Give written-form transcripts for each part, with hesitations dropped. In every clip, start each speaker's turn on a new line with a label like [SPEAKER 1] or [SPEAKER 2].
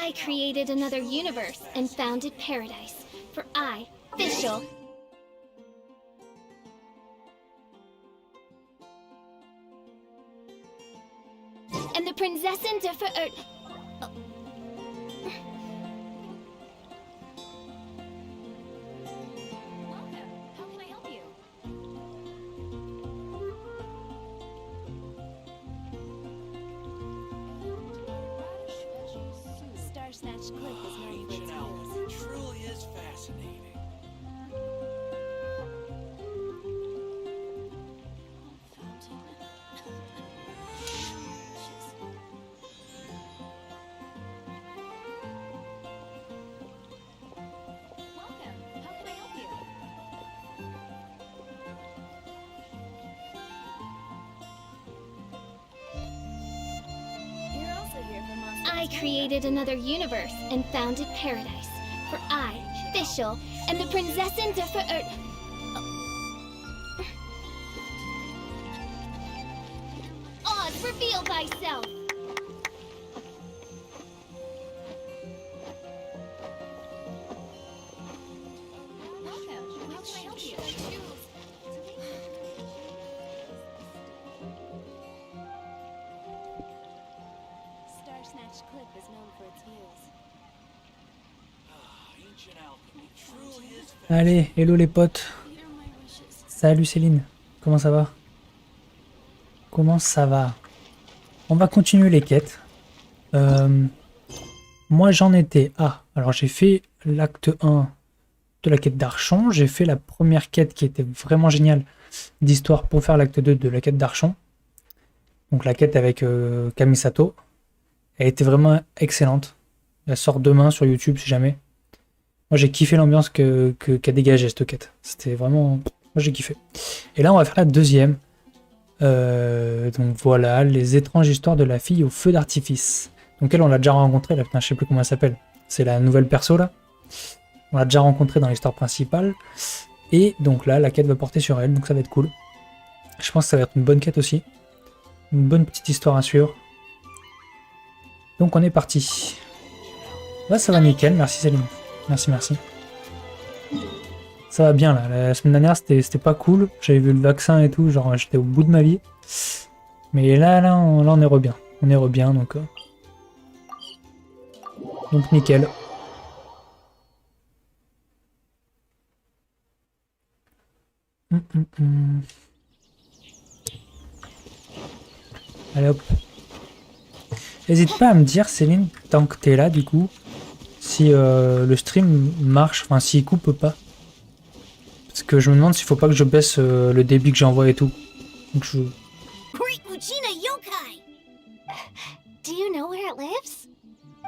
[SPEAKER 1] I created another universe and founded paradise. For I, official. And the Prinzessin de
[SPEAKER 2] Snatch Cliff is known for its heels.
[SPEAKER 3] It truly is fascinating.
[SPEAKER 2] Welcome. How can I help you? You're also here for Monster.
[SPEAKER 1] I created another universe and founded paradise. For I, official, and the Prinzessin de Oz, reveal thyself!
[SPEAKER 2] Welcome. How can I help you? Star Snatch Cliff is known for its heels.
[SPEAKER 3] Ancient alchemy truly is
[SPEAKER 4] Allez, hello les potes.
[SPEAKER 2] Here are my wishes.
[SPEAKER 4] Salut Céline, comment ça va? Comment ça va? On va continuer les quêtes. Moi j'en étais à... Alors j'ai fait l'acte 1 de la quête d'Archon. J'ai fait la première quête qui était vraiment géniale d'histoire pour faire l'acte 2 de la quête d'Archon. Donc la quête avec Kamisato. Elle était vraiment excellente. Elle sort demain sur YouTube si jamais. Moi j'ai kiffé l'ambiance qu'a dégagé cette quête. C'était vraiment... Moi j'ai kiffé. Et là on va faire la deuxième. Donc voilà, les étranges histoires de la fille au feu d'artifice. Donc elle on l'a déjà rencontrée là, putain je sais plus comment elle s'appelle. C'est la nouvelle perso là. On l'a déjà rencontrée dans l'histoire principale. Et donc là la quête va porter sur elle, donc ça va être cool. Je pense que ça va être une bonne quête aussi. Une bonne petite histoire à suivre. Donc on est parti. Là ça va nickel, merci Céline. Merci, merci. Ça va bien là, la semaine dernière c'était pas cool, j'avais vu le vaccin et tout, genre j'étais au bout de ma vie. Mais là on est re-bien, donc nickel. Allez hop. N'hésite pas à me dire Céline, tant que t'es là du coup, si le stream marche, enfin s'il coupe pas. Parce que je me demande s'il faut pas que je baisse le débit que j'envoie et tout. Donc je...
[SPEAKER 5] Great Lucina Yokai!
[SPEAKER 1] Do you know where it lives?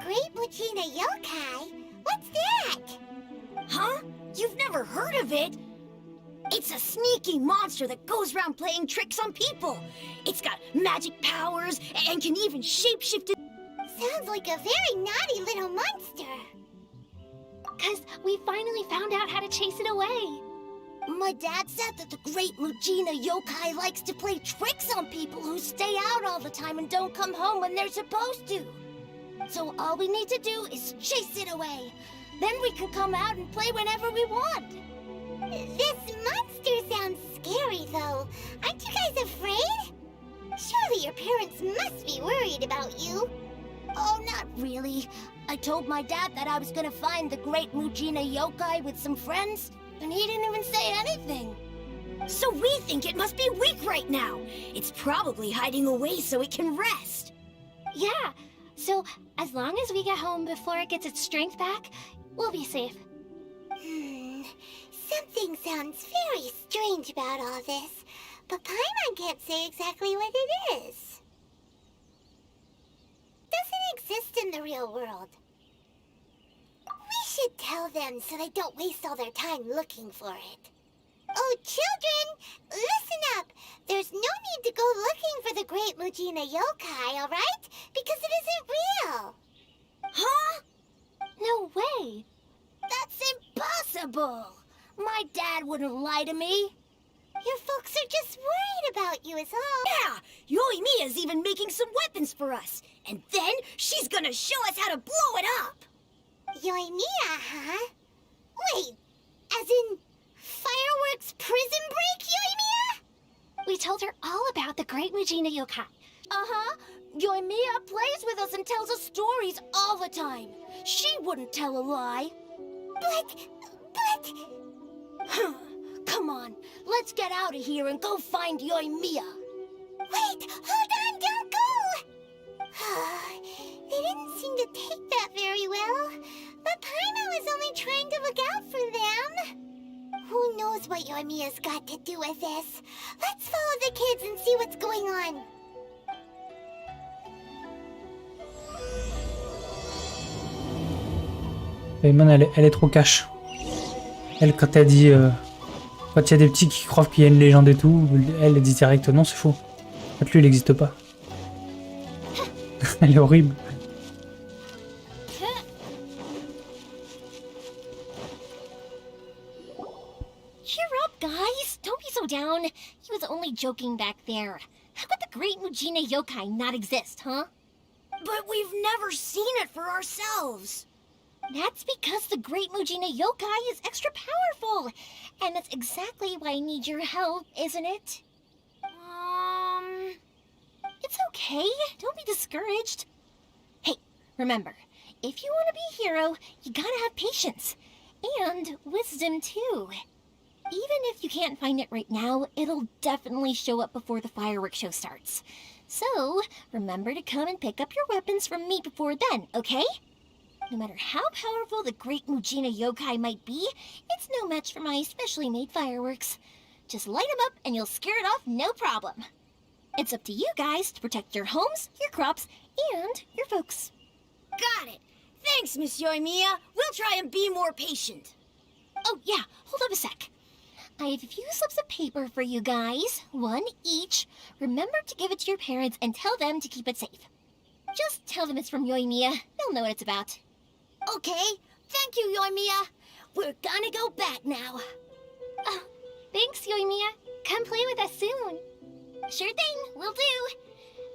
[SPEAKER 5] Great Lucina Yokai? What's that? Huh? You've never heard of it? It's a sneaky monster that goes around playing tricks on people. It's got magic powers and can even shapeshift it. Sounds like a very naughty little monster.
[SPEAKER 1] 'Cause we finally found out how to chase it away.
[SPEAKER 5] My dad said that the Great Mujina Yokai likes to play tricks on people who stay out all the time and don't come home when they're supposed to. So all we need to do is chase it away. Then we can come out and play whenever we want. This monster sounds scary, though. Aren't you guys afraid? Surely your parents must be worried about you. Oh, not really. I told my dad that I was gonna find the Great Mujina Yokai with some friends, and he didn't even say anything. So we think it must be weak right now. It's probably hiding away so it can rest.
[SPEAKER 1] Yeah, so as long as we get home before it gets its strength back, we'll be safe.
[SPEAKER 5] Something sounds very strange about all this, but Paimon can't say exactly what it is. Doesn't exist in the real world. We should tell them so they don't waste all their time looking for it. Oh, children, listen up. There's no need to go looking for the Great Mujina Yokai, all right? Because it isn't real. Huh?
[SPEAKER 1] No way.
[SPEAKER 5] That's impossible. My dad wouldn't lie to me. Your folks are just worried about you is all.
[SPEAKER 6] Yeah, Yoimiya's even making some weapons for us. And then she's gonna show us how to blow it up.
[SPEAKER 5] Yoimiya, huh? Wait, as in fireworks prison break, Yoimiya?
[SPEAKER 1] We told her all about the great Mujina yokai.
[SPEAKER 6] Uh-huh. Yoimiya plays with us and tells us stories all the time. She wouldn't tell a lie.
[SPEAKER 5] But...
[SPEAKER 6] Come on, let's get out of here and go find Yoimiya.
[SPEAKER 5] Wait, hold on, don't go! They didn't seem to take that very well. But Paimon was only trying to look out for them. Who knows what Yoimiya's got to do with this? Let's follow the kids and see what's going on.
[SPEAKER 4] Paimon, elle est trop cash. Elle, quand elle dit... quand il y a des petits qui croient qu'il y a une légende et tout, elle dit direct non, c'est faux. En fait, lui, il n'existe pas. Elle est horrible.
[SPEAKER 1] Cheer up, guys. Don't be so down. He was only joking back there. How could the great Mujina yokai not exist, huh?
[SPEAKER 6] But we've never seen it for ourselves.
[SPEAKER 1] That's because the great Mujina yokai is extra powerful. And that's exactly why I need your help, isn't it? It's okay. Don't be discouraged. Hey, remember, if you want to be a hero, you gotta have patience. And wisdom, too. Even if you can't find it right now, it'll definitely show up before the fireworks show starts. So, remember to come and pick up your weapons from me before then, okay? No matter how powerful the great Mujina yokai might be, it's no match for my specially made fireworks. Just light them up and you'll scare it off no problem. It's up to you guys to protect your homes, your crops, and your folks.
[SPEAKER 6] Got it. Thanks, Miss Yoimiya. We'll try and be more patient.
[SPEAKER 1] Oh yeah, hold up a sec. I have a few slips of paper for you guys, one each. Remember to give it to your parents and tell them to keep it safe. Just tell them it's from Yoimiya. They'll know what it's about.
[SPEAKER 6] Okay, thank you, Yoimiya. We're gonna go back now.
[SPEAKER 1] Oh, thanks, Yoimiya. Come play with us soon. Sure thing, will do.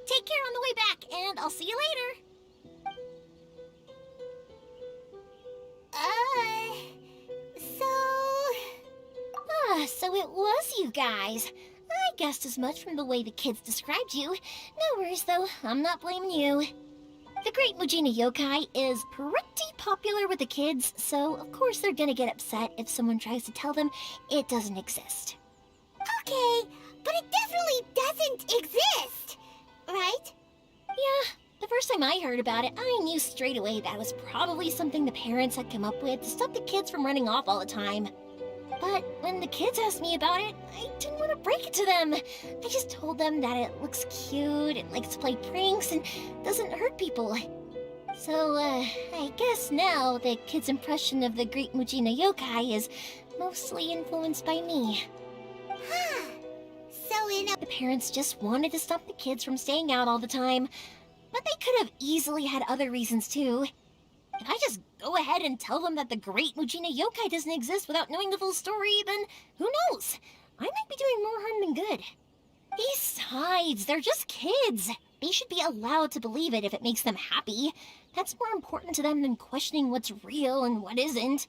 [SPEAKER 1] Take care on the way back, and I'll see you later. So it was you guys. I guessed as much from the way the kids described you. No worries, though. I'm not blaming you. The great Mujina yokai is pretty popular with the kids, so of course they're gonna get upset if someone tries to tell them it doesn't exist.
[SPEAKER 5] Okay, but it definitely doesn't exist, right?
[SPEAKER 1] Yeah, the first time I heard about it, I knew straight away that was probably something the parents had come up with to stop the kids from running off all the time. But when the kids asked me about it, I didn't want to break it to them. I just told them that it looks cute and likes to play pranks and doesn't hurt people. So, I guess now the kids' impression of the great Mujina yokai is mostly influenced by me. The parents just wanted to stop the kids from staying out all the time, but they could have easily had other reasons too. If I just go ahead and tell them that the great Mujina yokai doesn't exist without knowing the full story, then who knows? I might be doing more harm than good. Besides, they're just kids. They should be allowed to believe it if it makes them happy. That's more important to them than questioning what's real and what isn't.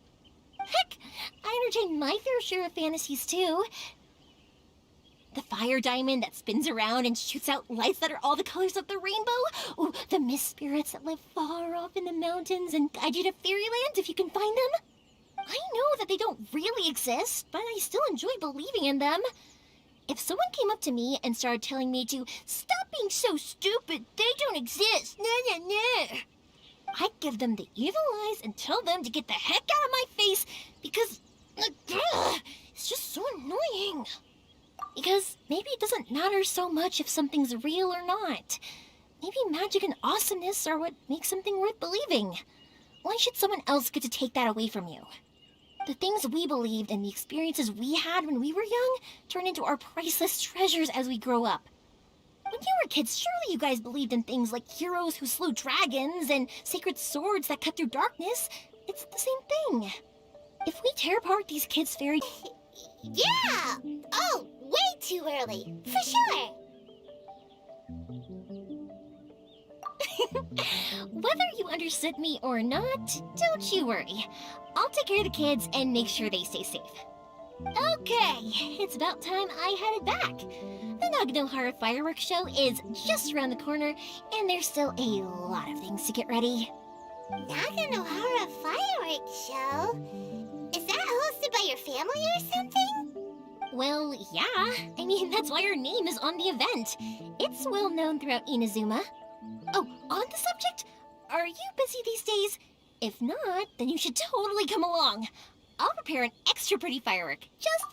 [SPEAKER 1] Heck, I entertain my fair share of fantasies too. The fire diamond that spins around and shoots out lights that are all the colors of the rainbow. Ooh, the mist spirits that live far off in the mountains and guide you to fairyland if you can find them. I know that they don't really exist, but I still enjoy believing in them. If someone came up to me and started telling me to stop being so stupid, they don't exist, no, I'd give them the evil eyes and tell them to get the heck out of my face because it's just so annoying. Because maybe it doesn't matter so much if something's real or not. Maybe magic and awesomeness are what makes something worth believing. Why should someone else get to take that away from you? The things we believed and the experiences we had when we were young turn into our priceless treasures as we grow up. When you were kids, surely you guys believed in things like heroes who slew dragons and sacred swords that cut through darkness. It's the same thing. If we tear apart these kids' fairy...
[SPEAKER 5] Yeah! Oh, too early, for sure.
[SPEAKER 1] Whether you understood me or not, don't you worry. I'll take care of the kids and make sure they stay safe. Okay, it's about time I headed back. The Naganohara fireworks show is just around the corner, and there's still a lot of things to get ready.
[SPEAKER 5] Naganohara fireworks show? Is that hosted by your family or something?
[SPEAKER 1] Well, yeah. I mean, that's why our name is on the event. It's well known throughout Inazuma. Oh, on the subject, are you busy these days? If not, then you should totally come along. I'll prepare an extra pretty firework. Just...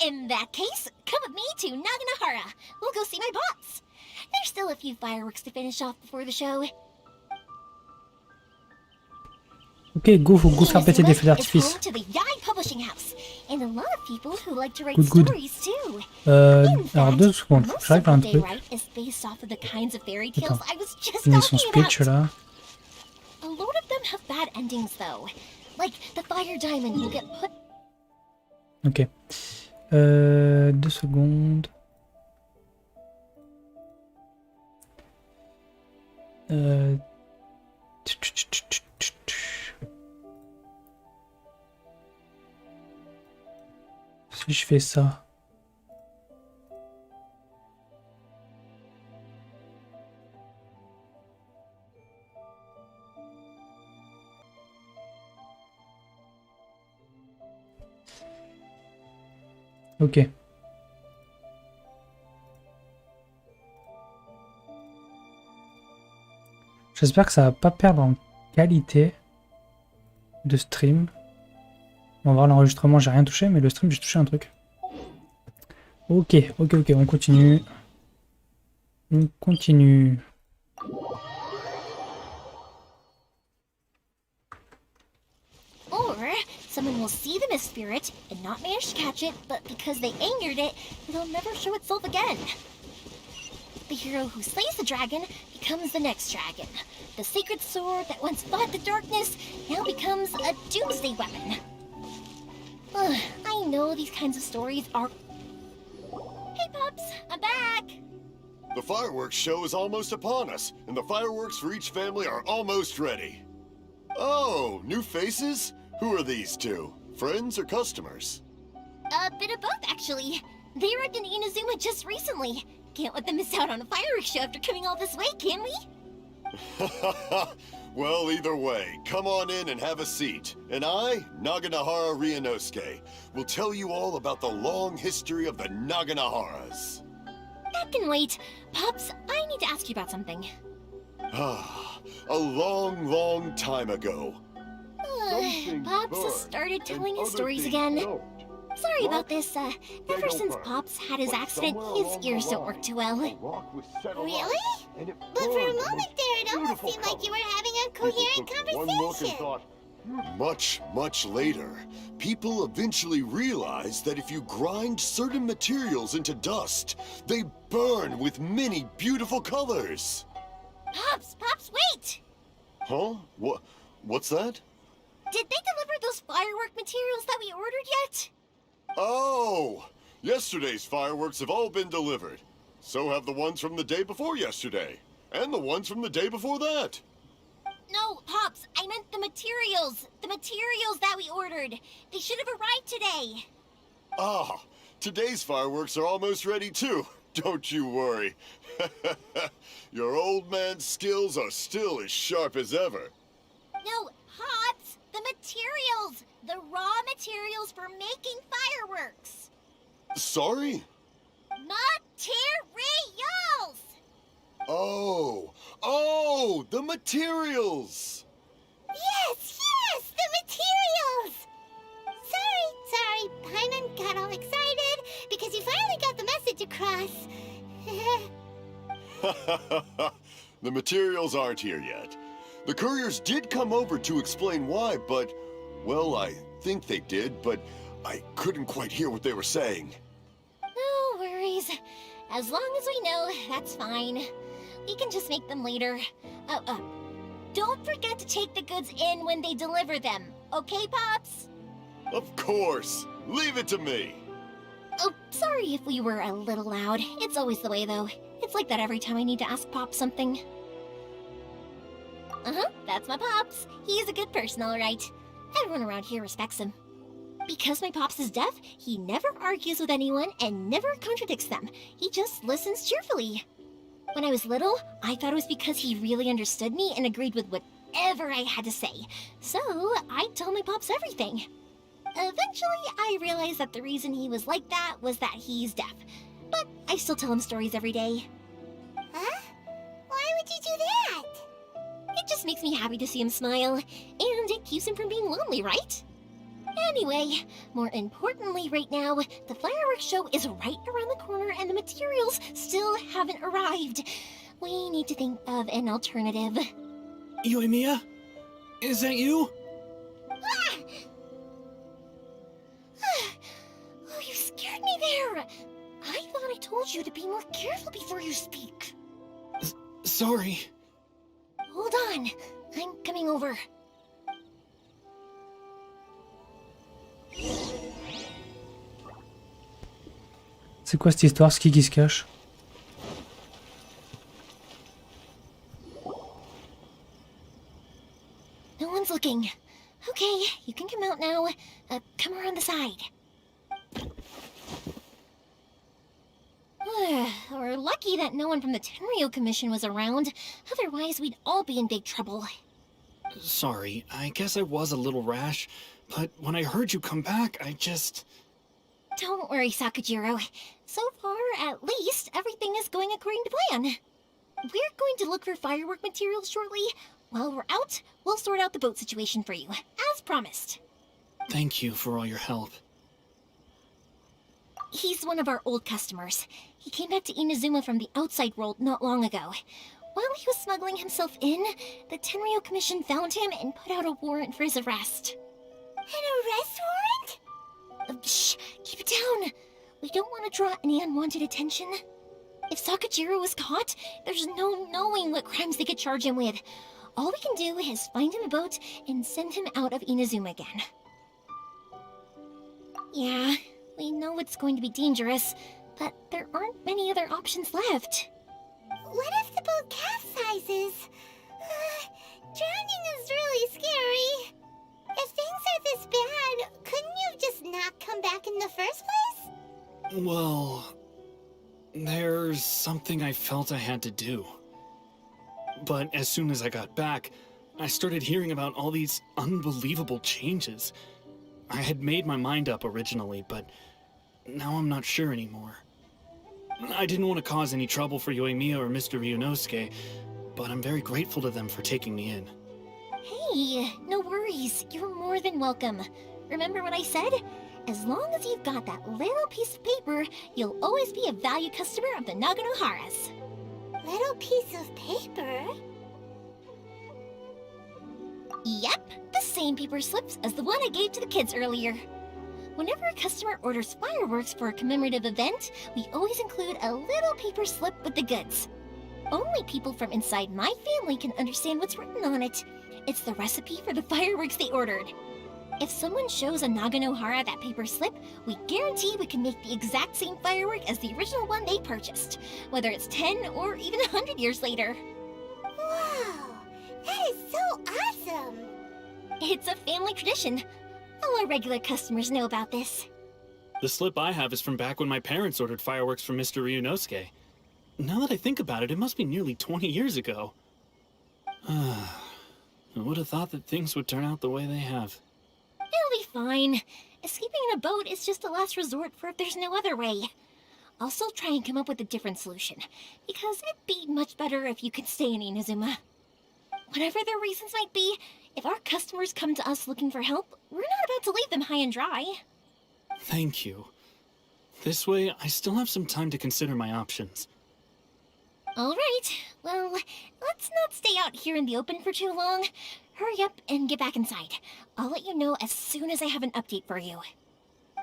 [SPEAKER 1] In that case, come with me to Naganohara. We'll go see my bots. There's still a few fireworks to finish off before the show.
[SPEAKER 4] Ok, go, faut go faire péter des feux
[SPEAKER 1] Inazuma is
[SPEAKER 4] d'artifice.
[SPEAKER 1] home to the Yai Publishing House, and a lot of people who like to write
[SPEAKER 4] Good.
[SPEAKER 1] stories too.
[SPEAKER 4] Alors 2 secondes, faut que j'arrive à un
[SPEAKER 1] Most of what they
[SPEAKER 4] truc.
[SPEAKER 1] write is based off of the kinds of fairy tales
[SPEAKER 4] Attends,
[SPEAKER 1] I was just
[SPEAKER 4] Finis son
[SPEAKER 1] talking
[SPEAKER 4] speech
[SPEAKER 1] about.
[SPEAKER 4] là.
[SPEAKER 1] A lot of them have bad endings though. Like the fire diamond you get put.
[SPEAKER 4] Ok. 2 secondes. Si je fais ça. Ok. J'espère que ça va pas perdre en qualité de stream. On va voir l'enregistrement, j'ai rien touché, mais le stream, j'ai touché un truc. Ok, on continue. On continue.
[SPEAKER 1] Or someone will see the mist spirit and not manage to catch it, but because they angered it, it'll never show itself again. The hero who slays the dragon becomes the next dragon. The sacred sword that once fought the darkness now becomes a doomsday weapon. Ugh, I know these kinds of stories are... Hey Pups, I'm back!
[SPEAKER 7] The fireworks show is almost upon us, and the fireworks for each family are almost ready. Oh, new faces? Who are these two? Friends or customers?
[SPEAKER 1] A bit of both, actually. They arrived in Inazuma just recently. Can't let them miss out on a fireworks show after coming all this way, can we?
[SPEAKER 7] Well, either way, come on in and have a seat. And I, Naganohara Ryunosuke, will tell you all about the long history of the Naganoharas.
[SPEAKER 1] That can wait. Pups, I need to ask you about something.
[SPEAKER 7] Ah, a long, long time ago.
[SPEAKER 1] Pops has started telling his stories again. Sorry about this. Ever since Pops had his accident, his ears don't work too well.
[SPEAKER 5] Really? But for a moment there, it almost seemed like you were having a coherent conversation.
[SPEAKER 7] Much, much later, people eventually realized that if you grind certain materials into dust, they burn with many beautiful colors.
[SPEAKER 1] Pops, wait!
[SPEAKER 7] Huh? What's that?
[SPEAKER 1] Did they deliver those firework materials that we ordered yet?
[SPEAKER 7] Oh! Yesterday's fireworks have all been delivered. So have the ones from the day before yesterday. And the ones from the day before that.
[SPEAKER 1] No, Pops, I meant the materials. The materials that we ordered. They should have arrived today.
[SPEAKER 7] Ah, today's fireworks are almost ready too. Don't you worry. Your old man's skills are still as sharp as ever.
[SPEAKER 1] No, Pops, the materials. The raw materials for making fireworks.
[SPEAKER 7] Sorry?
[SPEAKER 1] Materials!
[SPEAKER 7] Oh, the materials!
[SPEAKER 5] Yes, the materials! Sorry, Paimon got all excited because you finally got the message across.
[SPEAKER 7] The materials aren't here yet. The couriers did come over to explain why, but, well, I think they did, but I couldn't quite hear what they were saying.
[SPEAKER 1] No worries. As long as we know, that's fine. We can just make them later. Don't forget to take the goods in when they deliver them. Okay, Pops?
[SPEAKER 7] Of course! Leave it to me!
[SPEAKER 1] Oh, sorry if we were a little loud. It's always the way, though. It's like that every time I need to ask Pop something. Uh-huh, that's my Pops. He's a good person, all right. Everyone around here respects him. Because my Pops is deaf, he never argues with anyone and never contradicts them. He just listens cheerfully. When I was little, I thought it was because he really understood me and agreed with whatever I had to say. So, I told my Pops everything. Eventually, I realized that the reason he was like that was that he's deaf. But I still tell him stories every day.
[SPEAKER 5] Huh? Why would you do that?
[SPEAKER 1] It just makes me happy to see him smile, and it keeps him from being lonely, right? Anyway, more importantly right now, the fireworks show is right around the corner and the materials still haven't arrived. We need to think of an alternative.
[SPEAKER 3] Yoimiya? Is that you?
[SPEAKER 1] Ah! Oh, you scared me there! I thought I told you to be more careful before you speak.
[SPEAKER 3] Sorry.
[SPEAKER 1] Hold on, I'm coming over.
[SPEAKER 4] C'est quoi cette histoire, ce qui se cache?
[SPEAKER 1] No one's looking. Okay, you can come out now. Come around the side. We're lucky that no one from the Tenryo Commission was around. Otherwise, we'd all be in big trouble.
[SPEAKER 3] Sorry, I guess I was a little rash, but when I heard you come back, I just...
[SPEAKER 1] Don't worry, Sakajiro. So far, at least, everything is going according to plan. We're going to look for firework materials shortly. While we're out, we'll sort out the boat situation for you, as promised.
[SPEAKER 3] Thank you for all your help.
[SPEAKER 1] He's one of our old customers. He came back to Inazuma from the outside world not long ago. While he was smuggling himself in, the Tenryo Commission found him and put out a warrant for his arrest.
[SPEAKER 5] An arrest warrant?
[SPEAKER 1] Shh, keep it down. We don't want to draw any unwanted attention. If Sakajiro was caught, there's no knowing what crimes they could charge him with. All we can do is find him a boat and send him out of Inazuma again. Yeah, we know it's going to be dangerous, but there aren't many other options left.
[SPEAKER 5] What if the boat capsizes? Drowning is really scary. If things are this bad, couldn't you just not come back in the first place?
[SPEAKER 3] Well, there's something I felt I had to do. But as soon as I got back, I started hearing about all these unbelievable changes. I had made my mind up originally, but now I'm not sure anymore. I didn't want to cause any trouble for Yoimiya or Mr. Ryunosuke, but I'm very grateful to them for taking me in.
[SPEAKER 1] Hey, no worries. You're more than welcome. Remember what I said? As long as you've got that little piece of paper, you'll always be a valued customer of the Naganoharas.
[SPEAKER 5] Little piece of paper?
[SPEAKER 1] Yep, the same paper slips as the one I gave to the kids earlier. Whenever a customer orders fireworks for a commemorative event, we always include a little paper slip with the goods. Only people from inside my family can understand what's written on it. It's the recipe for the fireworks they ordered. If someone shows a Naganohara that paper slip, we guarantee we can make the exact same firework as the original one they purchased, whether it's 10 or even 100 years later.
[SPEAKER 5] Wow, that is so awesome!
[SPEAKER 1] It's a family tradition. All our regular customers know about this.
[SPEAKER 3] The slip I have is from back when my parents ordered fireworks from Mr. Ryunosuke. Now that I think about it, it must be nearly 20 years ago. I would have thought that things would turn out the way they have.
[SPEAKER 1] It'll be fine. Escaping in a boat is just a last resort for if there's no other way. I'll still try and come up with a different solution, because it'd be much better if you could stay in Inazuma. Whatever their reasons might be, if our customers come to us looking for help, we're not about to leave them high and dry.
[SPEAKER 3] Thank you. This way, I still have some time to consider my options.
[SPEAKER 1] All right, well, let's not stay out here in the open for too long. Hurry up and get back inside. I'll let you know as soon as I have an update for you.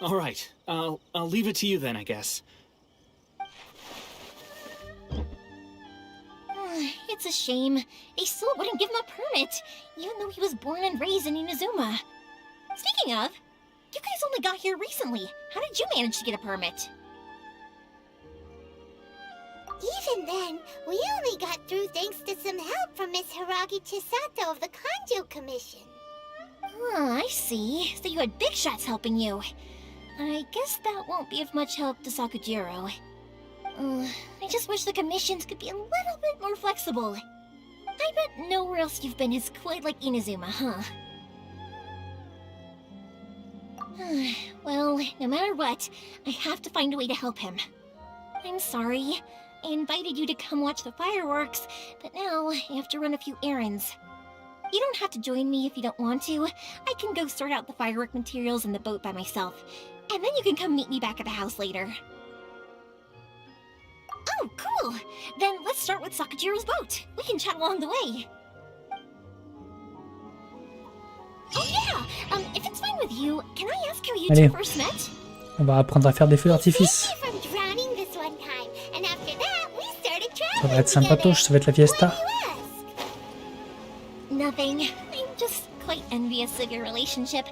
[SPEAKER 3] All right, I'll leave it to you then, I guess.
[SPEAKER 1] It's a shame. They still wouldn't give him a permit, even though he was born and raised in Inazuma. Speaking of, you guys only got here recently. How did you manage to get a permit?
[SPEAKER 5] Even then, we only got through thanks to some help from Miss Hiragi Chisato of the Kanjo Commission.
[SPEAKER 1] I see. So you had big shots helping you. I guess that won't be of much help to Sakujiro. I just wish the commissions could be a little bit more flexible. I bet nowhere else you've been is quite like Inazuma, huh? Well, no matter what, I have to find a way to help him. I'm sorry. I invited you to come watch the fireworks, but now I have to run a few errands. You don't have to join me if you don't want to. I can go sort out the firework materials in the boat by myself, and then you can come meet me back at the house later. Oh, cool! Then let's start with Sakujiro's boat. We can chat along the way. Oh yeah! If it's fine with you, can I ask how you
[SPEAKER 4] Allez.
[SPEAKER 1] two first met?
[SPEAKER 4] On va apprendre à faire des feux d'artifice.
[SPEAKER 5] Saved me from drowning this one time, and after that, we started
[SPEAKER 4] Ça va
[SPEAKER 5] traveling
[SPEAKER 4] être sympatoche, ça va être la fiesta.
[SPEAKER 5] together.
[SPEAKER 1] Nothing. I'm just quite envious of your relationship.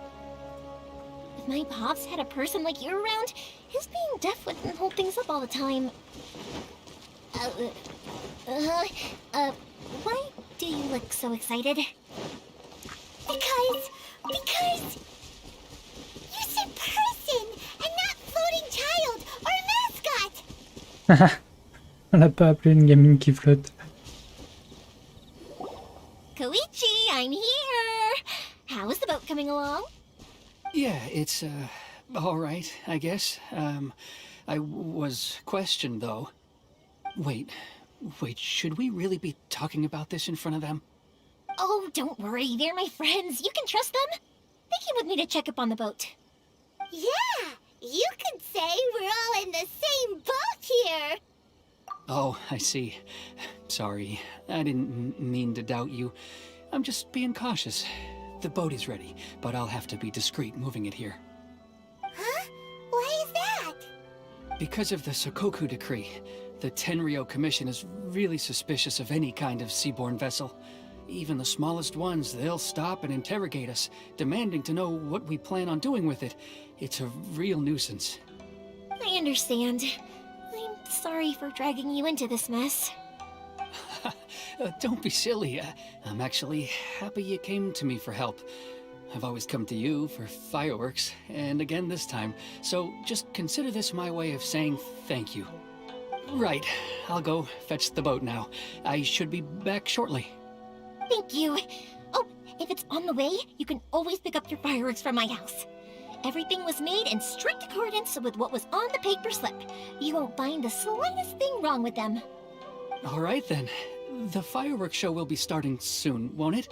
[SPEAKER 1] If my pops had a person like you around, his being deaf wouldn't hold things up all the time. Why do you look so excited?
[SPEAKER 5] Because you said person and not floating child or mascot.
[SPEAKER 4] On l'a pas appelé une gamine qui flotte.
[SPEAKER 1] Koichi, I'm here! How is the boat coming along?
[SPEAKER 8] Yeah, it's, all right, I guess. I was questioned, though. Wait, should we really be talking about this in front of them?
[SPEAKER 1] Oh, don't worry, they're my friends. You can trust them. They came with me to check up on the boat.
[SPEAKER 5] Yeah, you could say we're all in the same boat here.
[SPEAKER 8] Oh, I see. Sorry, I didn't mean to doubt you. I'm just being cautious. The boat is ready, but I'll have to be discreet moving it here.
[SPEAKER 5] Huh? Why is that?
[SPEAKER 8] Because of the Sokoku decree, the Tenryou Commission is really suspicious of any kind of seaborne vessel. Even the smallest ones, they'll stop and interrogate us, demanding to know what we plan on doing with it. It's a real nuisance.
[SPEAKER 1] I understand. I'm sorry for dragging you into this mess.
[SPEAKER 8] Don't be silly. I'm actually happy you came to me for help. I've always come to you for fireworks, and again this time, so just consider this my way of saying thank you. Right, I'll go fetch the boat now. I should be back shortly.
[SPEAKER 1] Thank you. Oh, if it's on the way, you can always pick up your fireworks from my house. Everything was made in strict accordance with what was on the paper slip. You won't find the slightest thing wrong with them.
[SPEAKER 8] All right then. The fireworks show will be starting soon, won't it?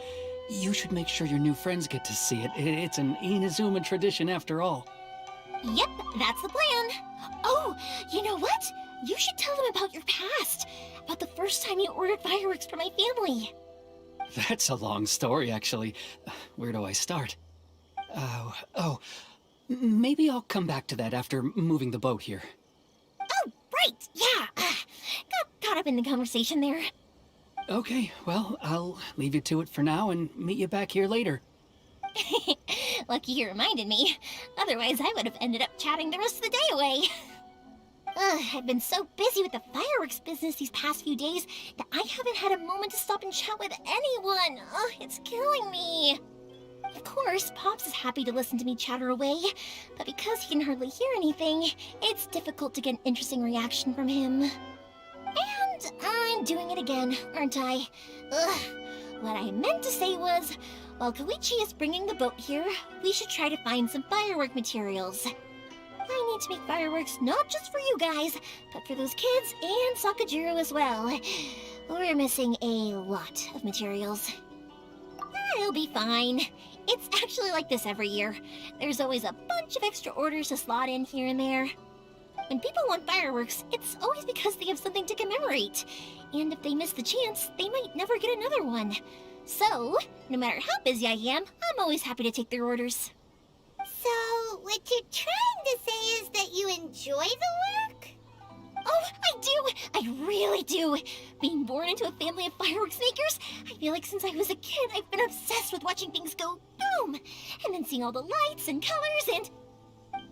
[SPEAKER 8] You should make sure your new friends get to see it. It's an Inazuma tradition after all.
[SPEAKER 1] Yep, that's the plan. Oh, you know what? You should tell them about your past. About the first time you ordered fireworks for my family.
[SPEAKER 8] That's a long story, actually. Where do I start? Maybe I'll come back to that after moving the boat here.
[SPEAKER 1] Oh, right, yeah. Got caught up in the conversation there.
[SPEAKER 8] Okay, well, I'll leave you to it for now and meet you back here later.
[SPEAKER 1] Lucky you reminded me. Otherwise, I would have ended up chatting the rest of the day away. I've been so busy with the fireworks business these past few days that I haven't had a moment to stop and chat with anyone. It's killing me. Of course, Pops is happy to listen to me chatter away, but because he can hardly hear anything, it's difficult to get an interesting reaction from him. And I'm doing it again, aren't I? What I meant to say was, while Koichi is bringing the boat here, we should try to find some firework materials. I need to make fireworks not just for you guys, but for those kids and Sakujiro as well. We're missing a lot of materials. It'll be fine. It's actually like this every year. There's always a bunch of extra orders to slot in here and there. When people want fireworks, it's always because they have something to commemorate. And if they miss the chance, they might never get another one. So, no matter how busy I am, I'm always happy to take their orders.
[SPEAKER 5] So, what you're trying to say is that you enjoy the work?
[SPEAKER 1] Oh, I do! I really do! Being born into a family of fireworks makers, I feel like since I was a kid, I've been obsessed with watching things go boom! And then seeing all the lights and colors and...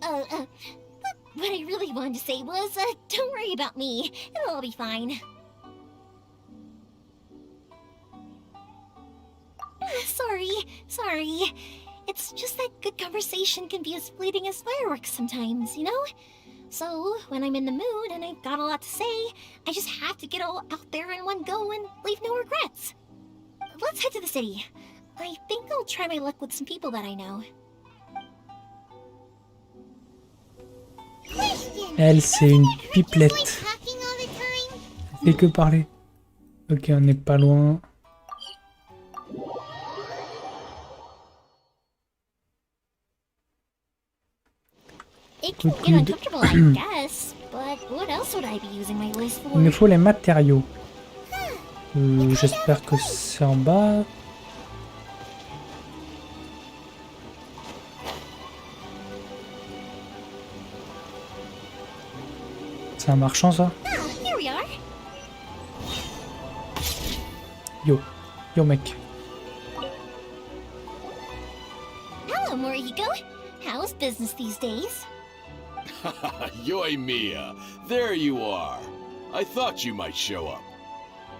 [SPEAKER 1] What I really wanted to say was, don't worry about me. It'll all be fine. Sorry. It's just that good conversation can be as fleeting as fireworks sometimes, you know? So, when I'm in the mood and I've got a lot to say, I just have to get all out there in one go and leave no regrets. Let's head to the city. I think I'll try my luck with some people that I know.
[SPEAKER 4] Elle, c'est une pipelette. Elle fait que parler. Ok, on n'est pas loin.
[SPEAKER 1] It can get uncomfortable, I guess, but what else would I be using my voice for?
[SPEAKER 4] Il me faut les matériaux. J'espère que c'est en bas. C'est un marchand, ça?
[SPEAKER 1] Ah, here we are.
[SPEAKER 4] Yo mec.
[SPEAKER 1] Hello, Morihiko. How's business these days?
[SPEAKER 9] Yoimiya, there you are. I thought you might show up.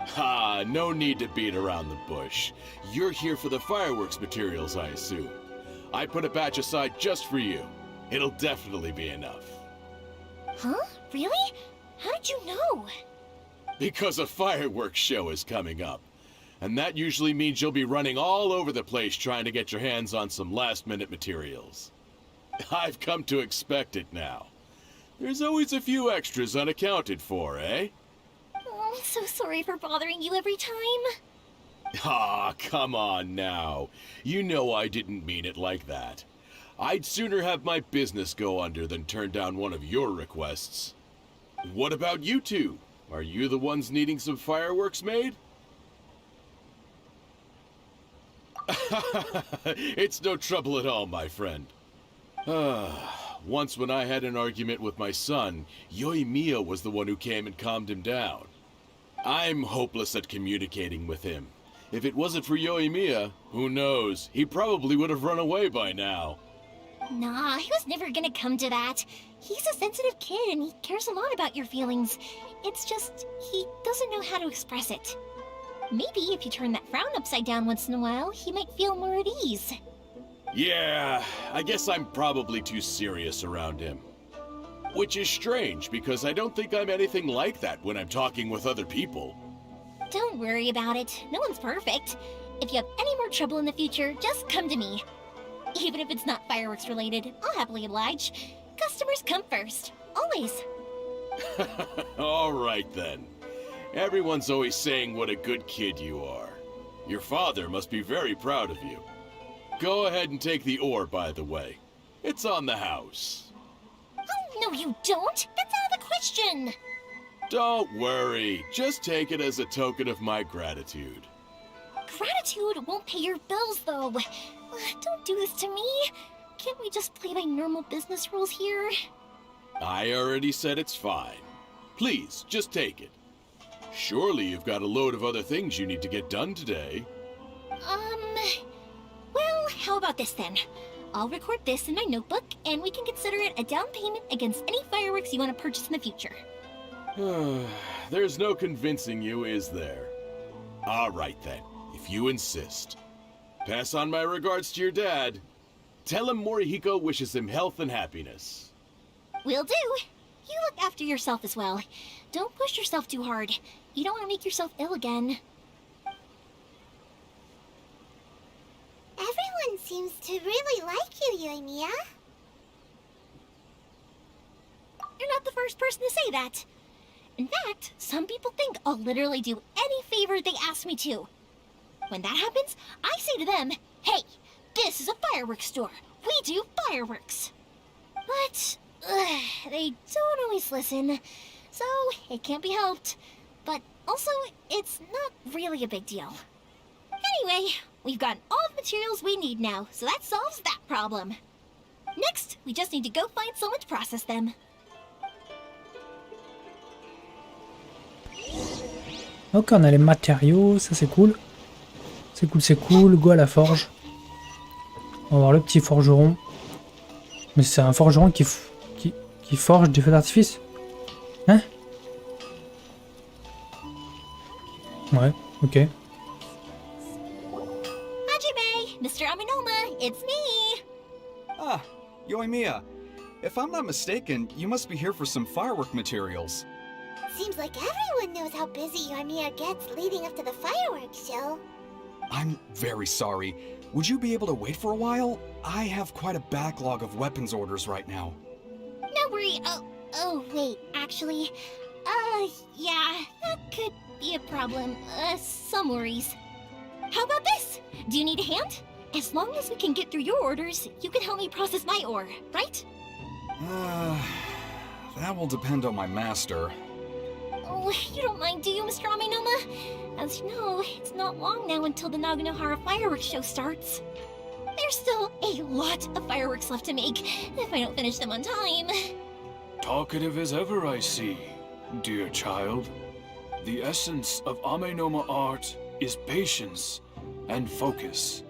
[SPEAKER 9] Ha, no need to beat around the bush. You're here for the fireworks materials, I assume. I put a batch aside just for you. It'll definitely be enough.
[SPEAKER 1] Huh? Really? How did you know?
[SPEAKER 9] Because a fireworks show is coming up. And that usually means you'll be running all over the place trying to get your hands on some last-minute materials. I've come to expect it now. There's always a few extras unaccounted for, eh?
[SPEAKER 1] Oh, I'm so sorry for bothering you every time.
[SPEAKER 9] Ah, come on now. You know I didn't mean it like that. I'd sooner have my business go under than turn down one of your requests. What about you two? Are you the ones needing some fireworks made? It's no trouble at all, my friend. Once when I had an argument with my son, Yoimiya was the one who came and calmed him down. I'm hopeless at communicating with him. If it wasn't for Yoimiya, who knows, he probably would have run away by now.
[SPEAKER 1] Nah, he was never gonna come to that. He's a sensitive kid and he cares a lot about your feelings. It's just, he doesn't know how to express it. Maybe if you turn that frown upside down once in a while, he might feel more at ease.
[SPEAKER 9] Yeah, I guess I'm probably too serious around him. Which is strange, because I don't think I'm anything like that when I'm talking with other people.
[SPEAKER 1] Don't worry about it. No one's perfect. If you have any more trouble in the future, just come to me. Even if it's not fireworks related, I'll happily oblige. Customers come first. Always.
[SPEAKER 9] All right then. Everyone's always saying what a good kid you are. Your father must be very proud of you. Go ahead and take the ore, by the way. It's on the house.
[SPEAKER 1] Oh, no you don't! That's out of the question!
[SPEAKER 9] Don't worry. Just take it as a token of my gratitude.
[SPEAKER 1] Gratitude won't pay your bills, though. Don't do this to me. Can't we just play by normal business rules here?
[SPEAKER 9] I already said it's fine. Please, just take it. Surely you've got a load of other things you need to get done today.
[SPEAKER 1] Well, how about this then? I'll record this in my notebook, and we can consider it a down payment against any fireworks you want to purchase in the future.
[SPEAKER 9] There's no convincing you, is there? All right then, if you insist. Pass on my regards to your dad. Tell him Morihiko wishes him health and happiness.
[SPEAKER 1] Will do. You look after yourself as well. Don't push yourself too hard. You don't want to make yourself ill again.
[SPEAKER 5] Everyone seems to really like you, Yoimiya.
[SPEAKER 1] You're not the first person to say that. In fact, some people think I'll literally do any favor they ask me to. When that happens, I say to them, hey, this is a fireworks store. We do fireworks. But they don't always listen, so it can't be helped. But also, it's not really a big deal. Anyway, we've got all the materials we need now, so that solves that problem. Next, we just need to go find someone to process them.
[SPEAKER 4] Ok, on a les matériaux, ça c'est cool. C'est cool, c'est cool. Go à la forge. On va voir le petit forgeron. Mais c'est un forgeron qui forge des feux d'artifice? Hein? Ouais, ok.
[SPEAKER 1] Hajime, Mr. Aminoma, it's me.
[SPEAKER 10] Ah, Yoimiya. If I'm not mistaken, you must be here for some firework materials.
[SPEAKER 5] Seems like everyone knows how busy Yoimiya gets leading up to the fireworks show.
[SPEAKER 10] I'm very sorry. Would you be able to wait for a while? I have quite a backlog of weapons orders right now.
[SPEAKER 1] No worry. Oh, wait, actually, yeah, that could be a problem. Some worries. How about this? Do you need a hand? As long as we can get through your orders, you can help me process my ore, right?
[SPEAKER 10] That will depend on my master.
[SPEAKER 1] Oh, you don't mind, do you, Mr. Aminoma? As you know, it's not long now until the Naganohara fireworks show starts. There's still a lot of fireworks left to make, if I don't finish them on time.
[SPEAKER 3] Talkative as ever, I see, dear child. The essence of Amenoma art is patience and focus.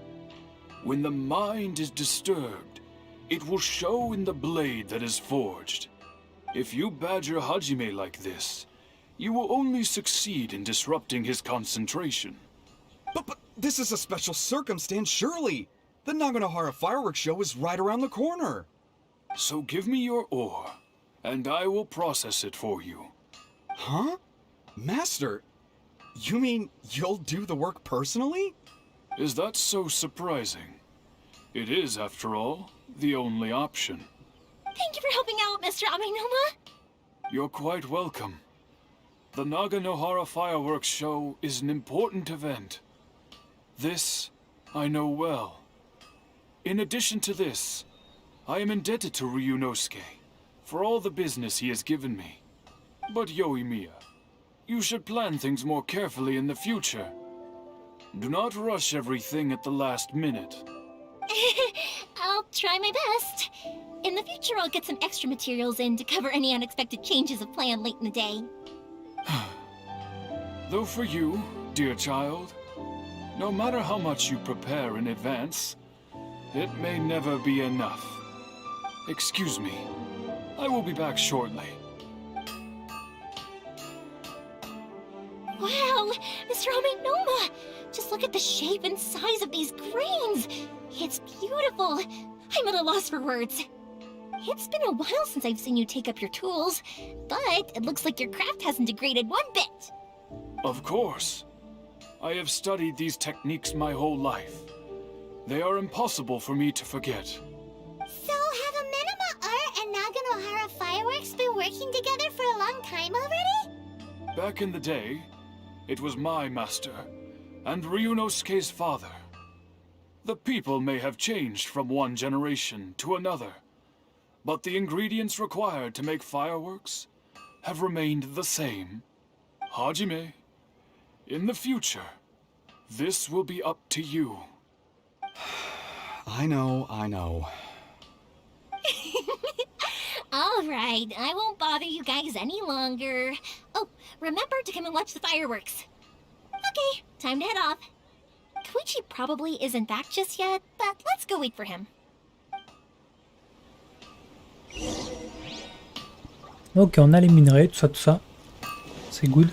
[SPEAKER 3] When the mind is disturbed, it will show in the blade that is forged. If you badger Hajime like this, you will only succeed in disrupting his concentration.
[SPEAKER 10] But this is a special circumstance, surely! The Naganohara fireworks show is right around the corner!
[SPEAKER 3] So give me your ore, and I will process it for you.
[SPEAKER 10] Huh? Master, you mean you'll do the work personally?
[SPEAKER 3] Is that so surprising? It is, after all, the only option.
[SPEAKER 1] Thank you for helping out, Mr. Aminoma.
[SPEAKER 3] You're quite welcome. The Naganohara fireworks show is an important event. This I know well. In addition to this, I am indebted to Ryunosuke for all the business he has given me. But Yoimiya, you should plan things more carefully in the future. Do not rush everything at the last minute.
[SPEAKER 1] I'll try my best. In the future, I'll get some extra materials in to cover any unexpected changes of plan late in the day.
[SPEAKER 3] Though for you, dear child, no matter how much you prepare in advance, it may never be enough. Excuse me. I will be back shortly.
[SPEAKER 1] Wow, Mr. Aminoma! Just look at the shape and size of these grains! It's beautiful! I'm at a loss for words. It's been a while since I've seen you take up your tools, but it looks like your craft hasn't degraded one bit.
[SPEAKER 3] Of course. I have studied these techniques my whole life. They are impossible for me to forget.
[SPEAKER 5] So have Amenoma Art and Naganohara Fireworks been working together for a long time already?
[SPEAKER 3] Back in the day, it was my master, and Ryunosuke's father. The people may have changed from one generation to another, but the ingredients required to make fireworks have remained the same. Hajime, in the future, this will be up to you.
[SPEAKER 10] I know.
[SPEAKER 1] All right, I won't bother you guys any longer. Oh, remember to come and watch the fireworks. Okay, time to head off. Koichi probably isn't back just yet, but let's go wait for him.
[SPEAKER 4] Ok, on a les minerais, tout ça. C'est good.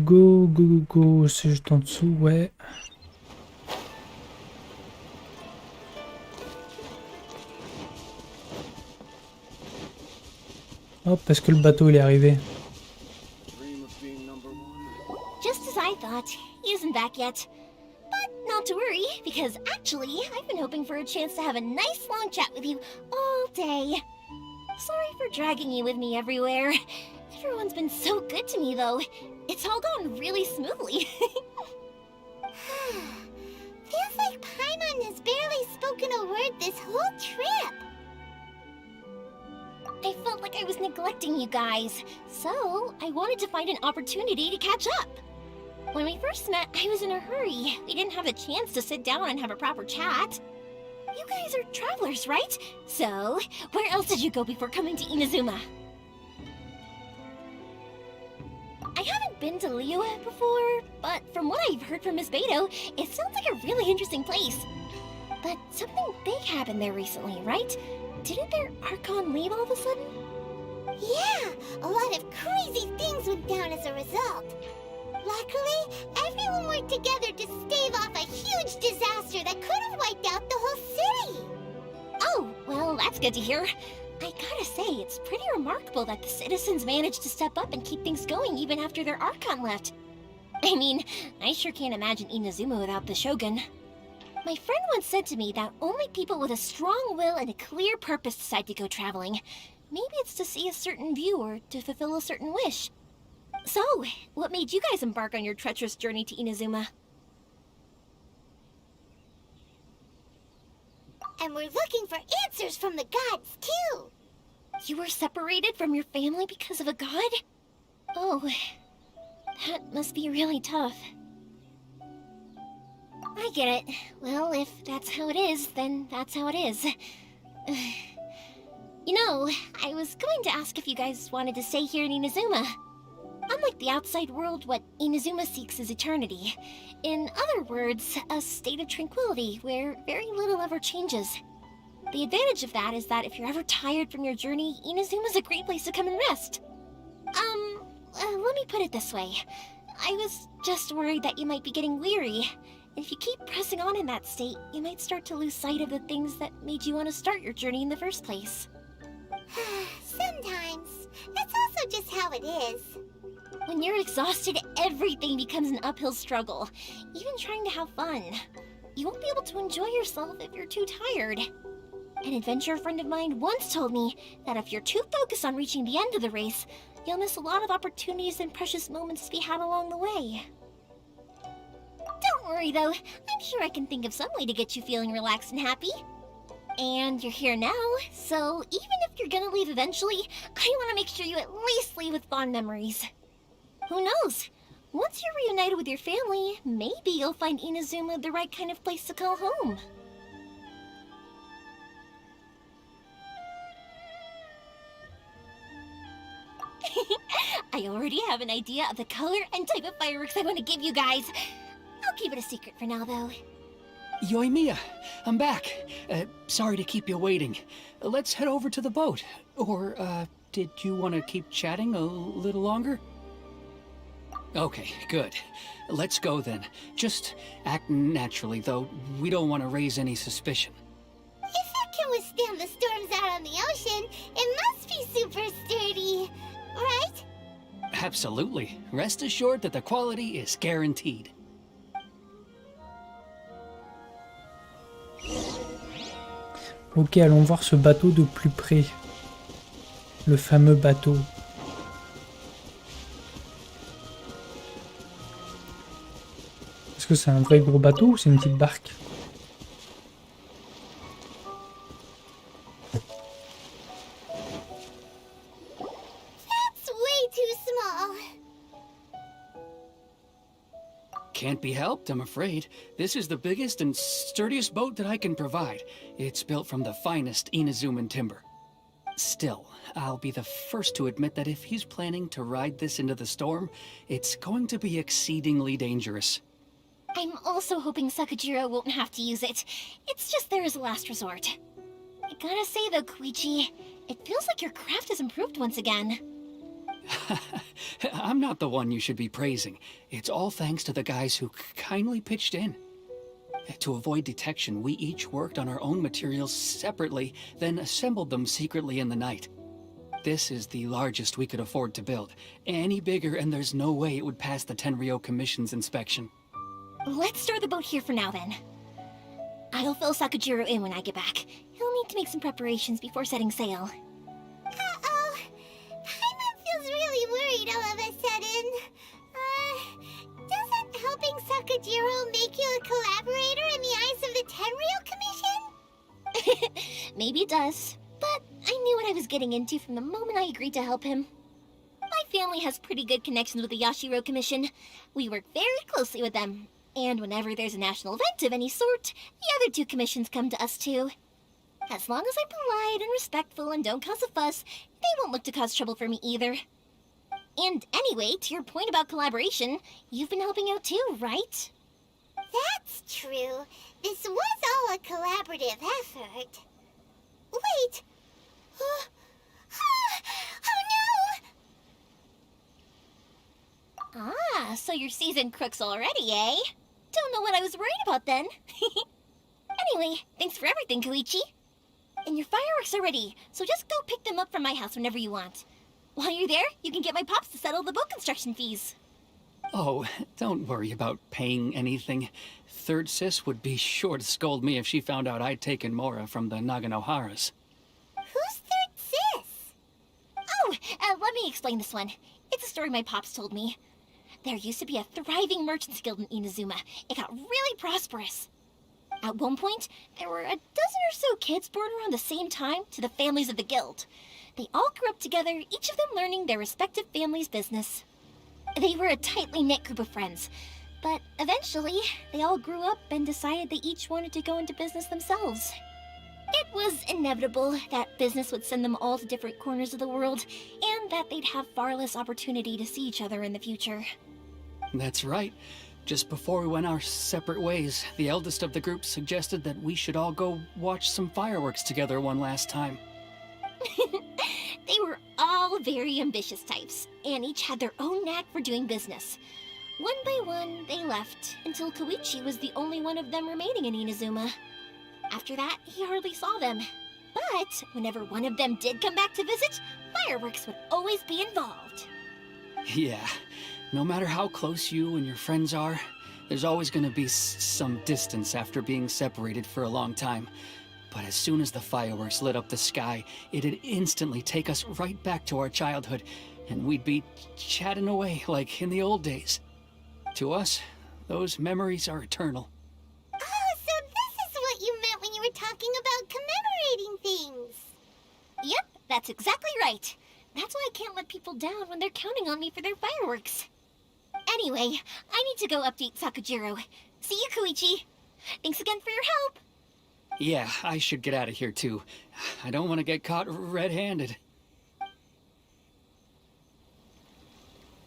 [SPEAKER 4] Go, c'est juste en dessous, ouais. Hop, parce que le bateau il est arrivé.
[SPEAKER 1] Just as I thought, he isn't back yet. But not to worry, because actually, I've been hoping for a chance to have a nice long chat with you all day. Sorry for dragging you with me everywhere. Everyone's been so good to me, though. It's all gone really smoothly.
[SPEAKER 5] Feels like Paimon has barely spoken a word this whole trip.
[SPEAKER 1] I felt like I was neglecting you guys, so I wanted to find an opportunity to catch up. When we first met, I was in a hurry. We didn't have a chance to sit down and have a proper chat. You guys are travelers, right? So, where else did you go before coming to Inazuma? I haven't been to Liyue before, but from what I've heard from Miss Beto, it sounds like a really interesting place. But something big happened there recently, right? Didn't their Archon leave all of a sudden?
[SPEAKER 5] Yeah, a lot of crazy things went down as a result. Luckily, everyone worked together to stave off a huge disaster that could have wiped out the whole city.
[SPEAKER 1] Oh, well, that's good to hear. I gotta say, it's pretty remarkable that the citizens managed to step up and keep things going even after their Archon left. I mean, I sure can't imagine Inazuma without the Shogun. My friend once said to me that only people with a strong will and a clear purpose decide to go traveling. Maybe it's to see a certain view or to fulfill a certain wish. So, what made you guys embark on your treacherous journey to Inazuma?
[SPEAKER 5] And we're looking for answers from the gods, too.
[SPEAKER 1] You were separated from your family because of a god? Oh, that must be really tough. I get it. Well, if that's how it is, then that's how it is. You know, I was going to ask if you guys wanted to stay here in Inazuma. Unlike the outside world, what Inazuma seeks is eternity. In other words, a state of tranquility where very little ever changes. The advantage of that is that if you're ever tired from your journey, Inazuma's a great place to come and rest. Let me put it this way. I was just worried that you might be getting weary. And if you keep pressing on in that state, you might start to lose sight of the things that made you want to start your journey in the first place.
[SPEAKER 5] Sometimes. That's also just how it is.
[SPEAKER 1] When you're exhausted, everything becomes an uphill struggle. Even trying to have fun. You won't be able to enjoy yourself if you're too tired. An adventurer friend of mine once told me that if you're too focused on reaching the end of the race, you'll miss a lot of opportunities and precious moments to be had along the way. Don't worry though, I'm sure I can think of some way to get you feeling relaxed and happy. And you're here now, so even if you're gonna leave eventually, I want to make sure you at least leave with fond memories. Who knows? Once you're reunited with your family, maybe you'll find Inazuma the right kind of place to call home. I already have an idea of the color and type of fireworks I want to give you guys. I'll keep it a secret for now, though.
[SPEAKER 8] Yoimiya, I'm back. Sorry to keep you waiting. Let's head over to the boat. Or, did you want to keep chatting a little longer? Okay, good. Let's go then. Just act naturally, though. We don't want to raise any suspicion.
[SPEAKER 5] If it can withstand the storms out on the ocean, it must be super sturdy, right?
[SPEAKER 8] Absolutely. Rest assured that the quality is guaranteed.
[SPEAKER 4] Ok, allons voir ce bateau de plus près. Le fameux bateau. Est-ce que c'est un vrai gros bateau ou c'est une petite barque?
[SPEAKER 5] That's way too small.
[SPEAKER 8] Can't be helped, I'm afraid. This is the biggest and sturdiest boat that I can provide. It's built from the finest Inazuman timber. Still, I'll be the first to admit that if he's planning to ride this into the storm, it's going to be exceedingly dangerous.
[SPEAKER 1] I'm also hoping Sakajiro won't have to use it. It's just there as a last resort. I gotta say though, Koichi, it feels like your craft has improved once again.
[SPEAKER 8] I'm not the one you should be praising. It's all thanks to the guys who kindly pitched in. To avoid detection, we each worked on our own materials separately, then assembled them secretly in the night. This is the largest we could afford to build. Any bigger and there's no way it would pass the Tenryou Commission's inspection.
[SPEAKER 1] Let's store the boat here for now then. I'll fill Sakajiro in when I get back. He'll need to make some preparations before setting sail.
[SPEAKER 5] Uh-oh. Paimon feels really worried all of a sudden. Doesn't helping Sakajiro make you a collaborator in the eyes of the Tenryou Commission?
[SPEAKER 1] Maybe it does, but I knew what I was getting into from the moment I agreed to help him. My family has pretty good connections with the Yashiro Commission. We work very closely with them. And whenever there's a national event of any sort, the other two commissions come to us too. As long as I'm polite and respectful and don't cause a fuss, they won't look to cause trouble for me either. And anyway, to your point about collaboration, you've been helping out too, right?
[SPEAKER 5] That's true. This was all a collaborative effort. Wait! Oh no!
[SPEAKER 1] Ah, so you're seasoned crooks already, eh? Don't know what I was worried about then. Anyway, thanks for everything, Koichi. And your fireworks are ready, so just go pick them up from my house whenever you want. While you're there, you can get my pops to settle the boat construction fees.
[SPEAKER 8] Oh, don't worry about paying anything. Third Sis would be sure to scold me if she found out I'd taken Mora from the Naganoharas.
[SPEAKER 5] Who's Third Sis?
[SPEAKER 1] Oh, let me explain this one. It's a story my pops told me. There used to be a thriving merchants guild in Inazuma. It got really prosperous. At one point, there were a dozen or so kids born around the same time to the families of the guild. They all grew up together, each of them learning their respective family's business. They were a tightly knit group of friends, but eventually, they all grew up and decided they each wanted to go into business themselves. It was inevitable that business would send them all to different corners of the world, and that they'd have far less opportunity to see each other in the future.
[SPEAKER 8] That's right. Just before we went our separate ways, the eldest of the group suggested that we should all go watch some fireworks together one last time.
[SPEAKER 1] They were all very ambitious types, and each had their own knack for doing business. One by one, they left, until Koichi was the only one of them remaining in Inazuma. After that, he hardly saw them. But whenever one of them did come back to visit, fireworks would always be involved.
[SPEAKER 8] Yeah, no matter how close you and your friends are, there's always gonna be some distance after being separated for a long time. But as soon as the fireworks lit up the sky, it'd instantly take us right back to our childhood, and we'd be chatting away like in the old days. To us, those memories are eternal.
[SPEAKER 5] Oh, so this is what you meant when you were talking about commemorating things.
[SPEAKER 1] Yep, that's exactly right. That's why I can't let people down when they're counting on me for their fireworks. Anyway, I need to go update Sakujiro. See you, Koichi. Thanks again for your help.
[SPEAKER 8] Yeah, I should get out of here too. I don't want to get caught red-handed.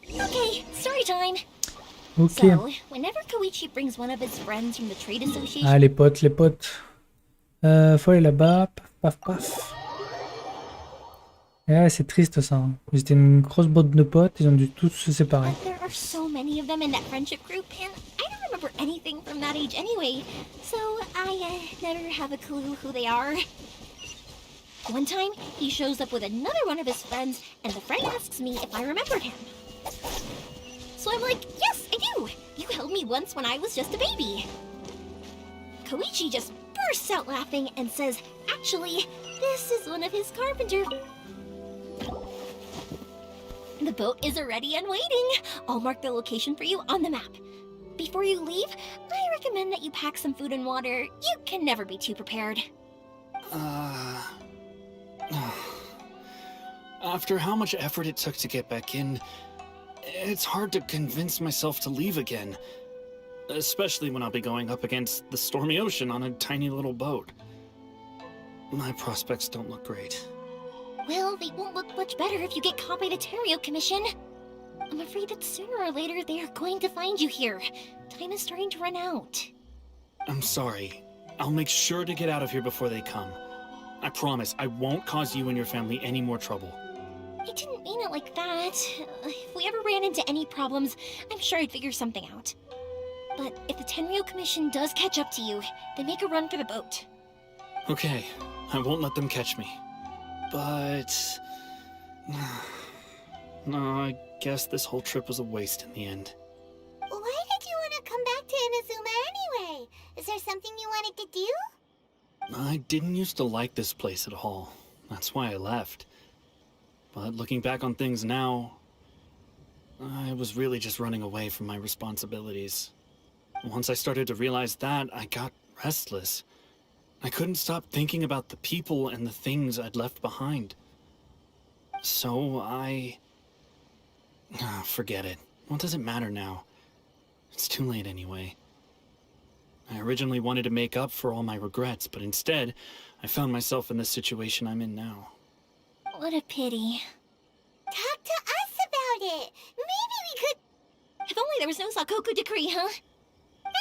[SPEAKER 1] Okay, story time.
[SPEAKER 4] Ok.
[SPEAKER 1] So, whenever Koichi brings one of his friends from the trade association...
[SPEAKER 4] Ah, les potes, les potes. Faut aller là-bas. Paf, paf, paf. Ouais, c'est triste ça. Hein. C'était une grosse bande de potes, ils ont dû tous se séparer.
[SPEAKER 1] But there are so many of them in that friendship group, and I don't remember anything from that age anyway, so I never have a clue who they are. One time, he shows up with another one of his friends, and the friend asks me if I remembered him. So I'm like, yes, I do! You held me once when I was just a baby. Koichi just bursts out laughing and says, actually, this is one of his carpenter. The boat is ready and waiting. I'll mark the location for you on the map. Before you leave, I recommend that you pack some food and water. You can never be too prepared.
[SPEAKER 3] After how much effort it took to get back in, it's hard to convince myself to leave again. Especially when I'll be going up against the stormy ocean on a tiny little boat. My prospects don't look great.
[SPEAKER 1] Well, they won't look much better if you get caught by the Tenryou Commission. I'm afraid that sooner or later they are going to find you here. Time is starting to run out.
[SPEAKER 3] I'm sorry. I'll make sure to get out of here before they come. I promise I won't cause you and your family any more trouble.
[SPEAKER 1] I didn't mean it like that. If we ever ran into any problems, I'm sure I'd figure something out. But if the Tenryou Commission does catch up to you, then make a run for the boat.
[SPEAKER 3] Okay, I won't let them catch me. But... no, I guess this whole trip was a waste in the end.
[SPEAKER 5] Why did you want to come back to Inazuma anyway? Is there something you wanted to do?
[SPEAKER 3] I didn't used to like this place at all. That's why I left. But looking back on things now, I was really just running away from my responsibilities. Once I started to realize that, I got restless. I couldn't stop thinking about the people and the things I'd left behind. So forget it. What does it matter now? It's too late anyway. I originally wanted to make up for all my regrets, but instead, I found myself in the situation I'm in now.
[SPEAKER 1] What a pity.
[SPEAKER 5] Talk to us about it. Maybe we could...
[SPEAKER 1] If only there was no Sakoku decree, huh?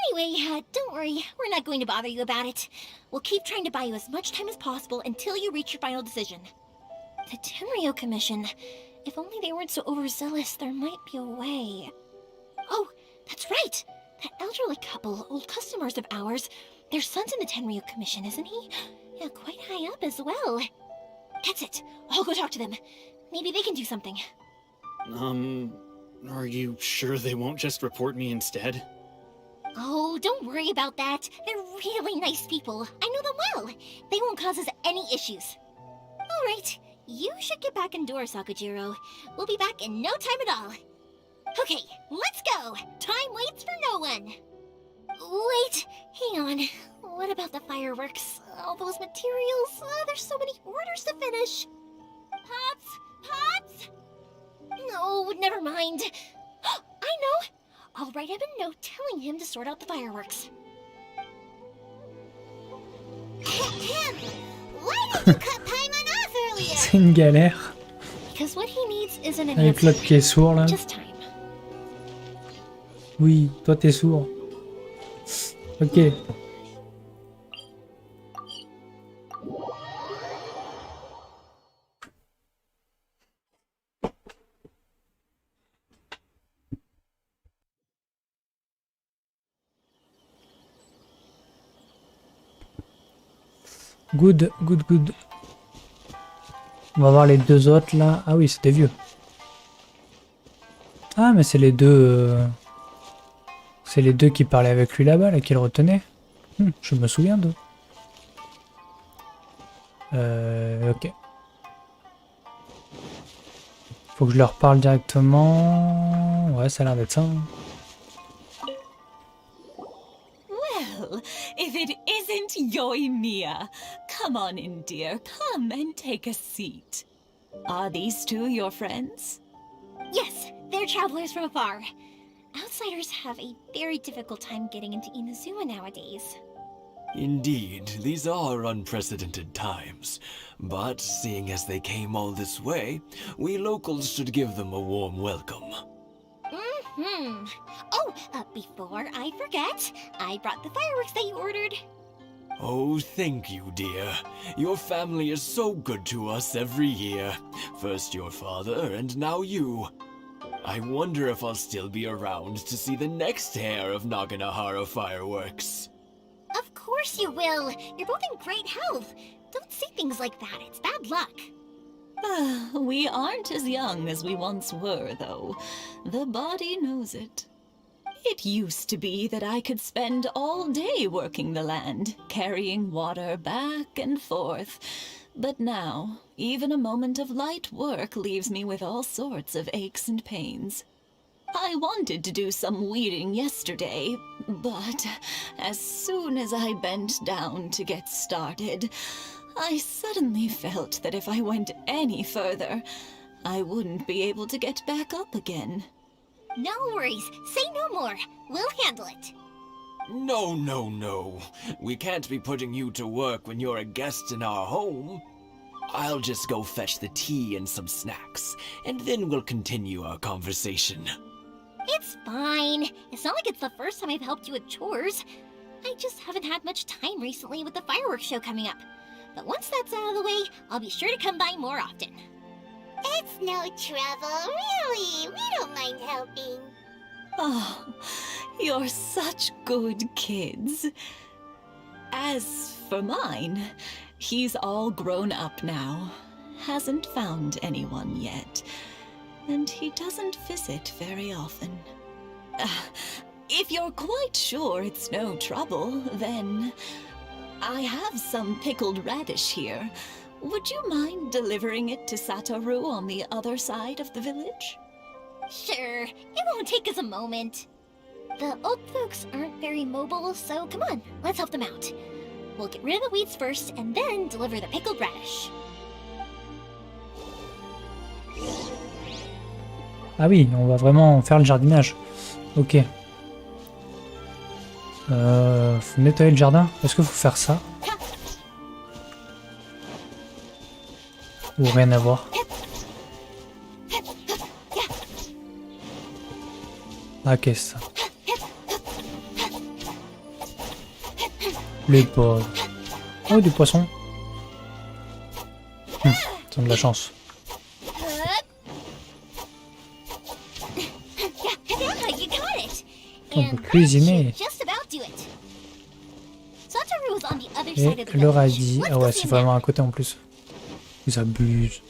[SPEAKER 1] Anyway, don't worry. We're not going to bother you about it. We'll keep trying to buy you as much time as possible until you reach your final decision. The Tenryo Commission. If only they weren't so overzealous, there might be a way. Oh, that's right! That elderly couple, old customers of ours, their son's in the Tenryo Commission, isn't he? Yeah, quite high up as well. That's it. I'll go talk to them. Maybe they can do something.
[SPEAKER 3] Are you sure they won't just report me instead?
[SPEAKER 1] Oh, don't worry about that. They're really nice people. I know them well. They won't cause us any issues. All right, you should get back indoors, Sakujiro. We'll be back in no time at all. Okay, let's go. Time waits for no one. Wait, hang on. What about the fireworks? All those materials? There's so many orders to finish. Pops? Pops? No, never mind. I know. I'll write him a note telling him to sort out the fireworks.
[SPEAKER 5] Why did you cut Paimon off earlier?
[SPEAKER 4] C'est une galère.
[SPEAKER 1] Because what he needs isn't an
[SPEAKER 4] Avec
[SPEAKER 1] answer,
[SPEAKER 4] l'autre qui est sourd là.
[SPEAKER 1] just time.
[SPEAKER 4] Oui, toi t'es sourd. Ok. Good, good, good. On va voir les deux autres là. Ah oui, c'est des vieux. Ah, mais c'est les deux. C'est les deux qui parlaient avec lui là-bas, là, qui le retenaient. Je me souviens d'eux. Ok. Faut que je leur parle directement. Ouais, ça a l'air d'être ça. Hein.
[SPEAKER 11] Well, if it isn't Yoimiya, come on in, dear. Come and take a seat. Are these two your friends?
[SPEAKER 1] Yes, they're travelers from afar. Outsiders have a very difficult time getting into Inazuma nowadays.
[SPEAKER 12] Indeed, these are unprecedented times. But seeing as they came all this way, we locals should give them a warm welcome.
[SPEAKER 1] Oh, before I forget, I brought the fireworks that you ordered.
[SPEAKER 12] Oh, thank you, dear. Your family is so good to us every year. First your father, and now you. I wonder if I'll still be around to see the next hair of Naganahara fireworks.
[SPEAKER 1] Of course you will. You're both in great health. Don't say things like that. It's bad luck.
[SPEAKER 11] We aren't as young as we once were, though. The body knows it. It used to be that I could spend all day working the land, carrying water back and forth. But now, even a moment of light work leaves me with all sorts of aches and pains. I wanted to do some weeding yesterday, but as soon as I bent down to get started, I suddenly felt that if I went any further, I wouldn't be able to get back up again.
[SPEAKER 1] No worries. Say no more. We'll handle it.
[SPEAKER 12] No, no, no. We can't be putting you to work when you're a guest in our home. I'll just go fetch the tea and some snacks, and then we'll continue our conversation.
[SPEAKER 1] It's fine. It's not like it's the first time I've helped you with chores. I just haven't had much time recently with the fireworks show coming up. But once that's out of the way, I'll be sure to come by more often.
[SPEAKER 5] It's no trouble, really. We don't mind helping.
[SPEAKER 11] Oh, you're such good kids. As for mine, he's all grown up now. Hasn't found anyone yet. And he doesn't visit very often. If you're quite sure it's no trouble, then I have some pickled radish here. Would you mind delivering it to Satoru on the other side of the village?
[SPEAKER 1] Sure, it won't take us a moment. The old folks aren't very mobile, so come on, let's help them out. We'll get rid of the weeds first, and then deliver the pickled radish.
[SPEAKER 4] Ah oui, on va vraiment faire le jardinage. Ok. Faut nettoyer le jardin. Est-ce qu'il faut faire ça? Ou rien à voir? Ah, ok, c'est ça. Les pauvres. Oh, du poisson. Ils ont de la chance.
[SPEAKER 1] Yeah, you got it.
[SPEAKER 4] On
[SPEAKER 1] And
[SPEAKER 4] peut cuisiner.
[SPEAKER 1] that should just about do it. Satoru was on the other
[SPEAKER 4] Et
[SPEAKER 1] side of the
[SPEAKER 4] le
[SPEAKER 1] village.
[SPEAKER 4] radis.
[SPEAKER 1] Let's
[SPEAKER 4] Ah
[SPEAKER 1] go
[SPEAKER 4] ouais,
[SPEAKER 1] see
[SPEAKER 4] c'est
[SPEAKER 1] him
[SPEAKER 4] vraiment
[SPEAKER 1] now.
[SPEAKER 4] à côté en plus. Ils abusent.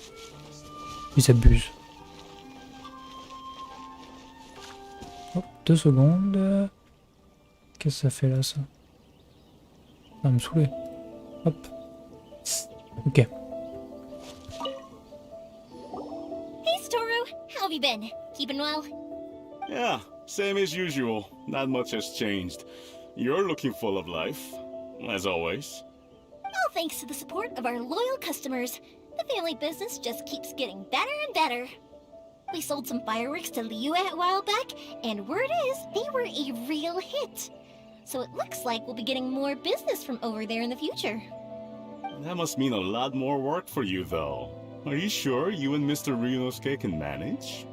[SPEAKER 4] Ils abusent. Oh, 2 secondes. Qu'est-ce que ça fait là, ça? Ça va me saouler. Hop. Ok.
[SPEAKER 1] Hey, Satoru. How have you been? Keeping well?
[SPEAKER 13] Yeah, same as usual. Not much has changed. You're looking full of life, as always.
[SPEAKER 1] All thanks to the support of our loyal customers, the family business just keeps getting better and better. We sold some fireworks to Liyue a while back, and word is they were a real hit. So it looks like we'll be getting more business from over there in the future.
[SPEAKER 13] That must mean a lot more work for you, though. Are you sure you and Mr. Ryunosuke can manage?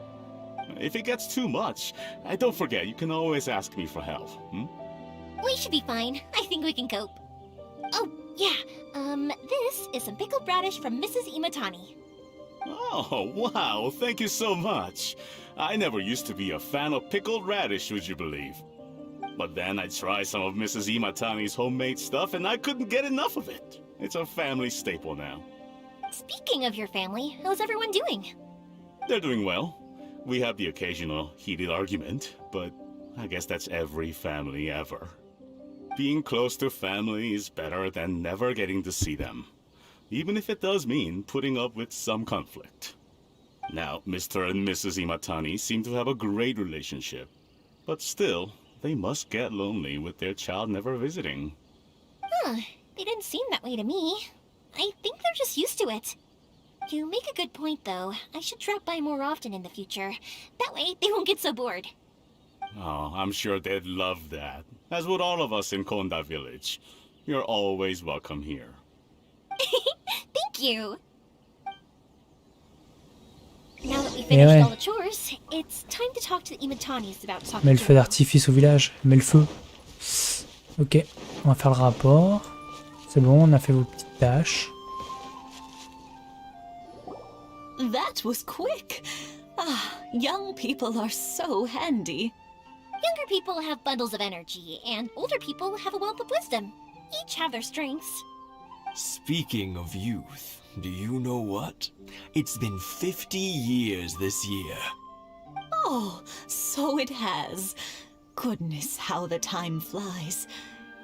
[SPEAKER 13] If it gets too much, don't forget, you can always ask me for help,
[SPEAKER 1] We should be fine. I think we can cope. Oh, yeah. This is some pickled radish from Mrs. Imatani.
[SPEAKER 13] Oh, wow, thank you so much. I never used to be a fan of pickled radish, would you believe? But then I tried some of Mrs. Imatani's homemade stuff and I couldn't get enough of it. It's a family staple now.
[SPEAKER 1] Speaking of your family, how's everyone doing?
[SPEAKER 13] They're doing well. We have the occasional heated argument, but I guess that's every family ever. Being close to family is better than never getting to see them, even if it does mean putting up with some conflict. Now, Mr. and Mrs. Imatani seem to have a great relationship, but still, they must get lonely with their child never visiting.
[SPEAKER 1] Huh, they didn't seem that way to me. I think they're just used to it. You make a good point, though. I should drop by more often in the future. That way, they won't get so bored.
[SPEAKER 13] Oh, I'm sure they'd love that, as would all of us in Konda Village. You're always welcome here.
[SPEAKER 1] Thank you! Now that we finished
[SPEAKER 4] ouais.
[SPEAKER 1] all the chores, it's time to talk to the Imatanis about Sakura.
[SPEAKER 4] Mets le feu d'artifice au village. Mets le feu. Ok. On va faire le rapport. C'est bon, on a fait vos petites tâches.
[SPEAKER 11] That was quick. Ah, young people are so handy.
[SPEAKER 1] Younger people have bundles of energy, and older people have a wealth of wisdom. Each have their strengths.
[SPEAKER 12] Speaking of youth, do you know what? It's been 50 years this year.
[SPEAKER 11] Oh, so it has. Goodness, how the time flies.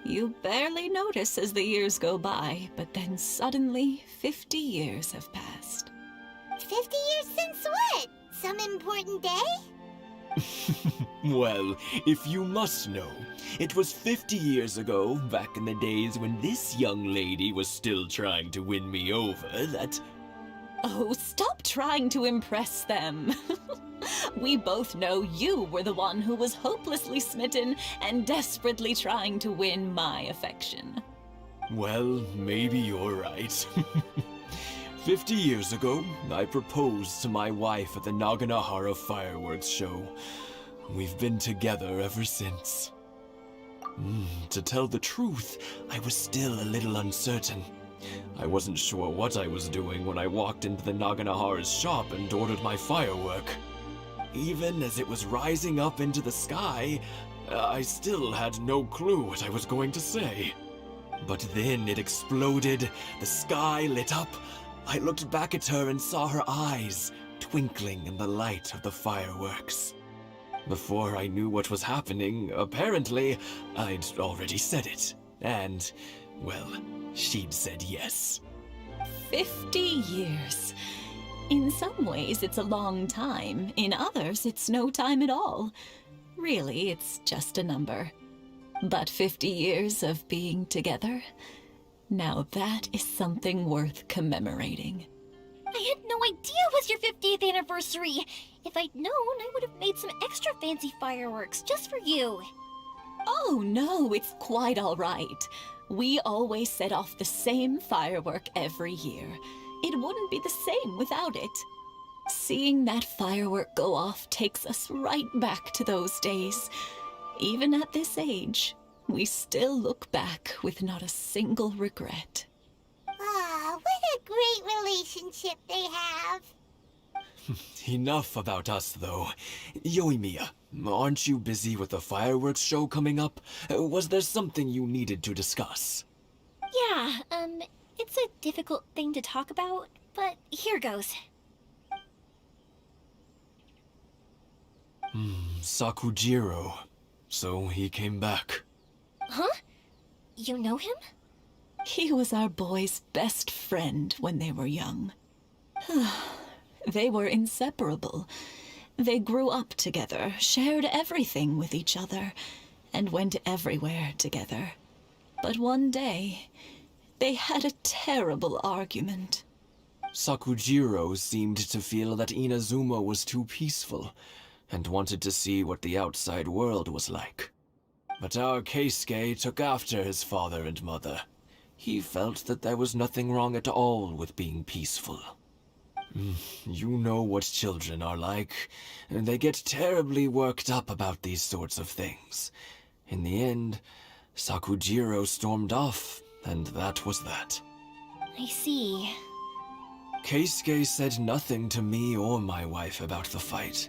[SPEAKER 11] You barely notice as the years go by, but then suddenly 50 years have passed.
[SPEAKER 5] 50 years since what? Some important day?
[SPEAKER 12] Well, if you must know, it was 50 years ago, back in the days when this young lady was still trying to win me over, that...
[SPEAKER 11] Oh, stop trying to impress them. We both know you were the one who was hopelessly smitten and desperately trying to win my affection.
[SPEAKER 12] Well, maybe you're right. 50 years ago, I proposed to my wife at the Naganahara fireworks show. We've been together ever since. To tell the truth, I was still a little uncertain. I wasn't sure what I was doing when I walked into the Naganahara's shop and ordered my firework. Even as it was rising up into the sky, I still had no clue what I was going to say. But then it exploded, the sky lit up. I looked back at her and saw her eyes twinkling in the light of the fireworks. Before I knew what was happening, apparently, I'd already said it. And, well, she'd said yes.
[SPEAKER 11] 50 years. In some ways, it's a long time. In others, it's no time at all. Really, it's just a number. But 50 years of being together, now that is something worth commemorating.
[SPEAKER 1] I had no idea it was your 50th anniversary. If I'd known, I would have made some extra fancy fireworks just for you.
[SPEAKER 11] Oh no, it's quite all right. We always set off the same firework every year. It wouldn't be the same without it. Seeing that firework go off takes us right back to those days. Even at this age, we still look back with not a single regret.
[SPEAKER 5] Ah, what a great relationship they have.
[SPEAKER 12] Enough about us, though. Yoimiya, aren't you busy with the fireworks show coming up? Was there something you needed to discuss?
[SPEAKER 1] Yeah, it's a difficult thing to talk about, but here goes.
[SPEAKER 12] Sakujiro. So he came back.
[SPEAKER 1] Huh? You know him?
[SPEAKER 11] He was our boy's best friend when they were young. They were inseparable. They grew up together, shared everything with each other, and went everywhere together. But one day, they had a terrible argument.
[SPEAKER 12] Sakujiro seemed to feel that Inazuma was too peaceful, and wanted to see what the outside world was like. But our Keisuke took after his father and mother. He felt that there was nothing wrong at all with being peaceful. You know what children are like. They get terribly worked up about these sorts of things. In the end, Sakujiro stormed off, and that was that.
[SPEAKER 1] I see.
[SPEAKER 12] Keisuke said nothing to me or my wife about the fight.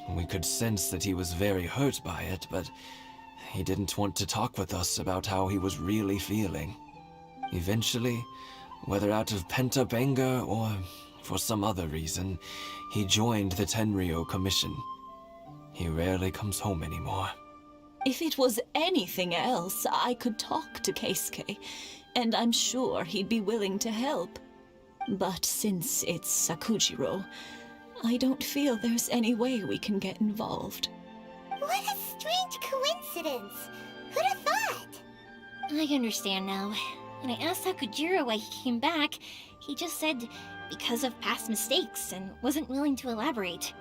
[SPEAKER 12] We could sense that he was very hurt by it, but he didn't want to talk with us about how he was really feeling. Eventually, whether out of pent-up anger or for some other reason, he joined the Tenryou Commission. He rarely comes home anymore.
[SPEAKER 11] If it was anything else, I could talk to Keisuke, and I'm sure he'd be willing to help. But since it's Sakujiro, I don't feel there's any way we can get involved.
[SPEAKER 5] What a strange coincidence. Who'd have thought?
[SPEAKER 1] I understand now. When I asked Sakujiro why he came back, he just said because of past mistakes and wasn't willing to elaborate.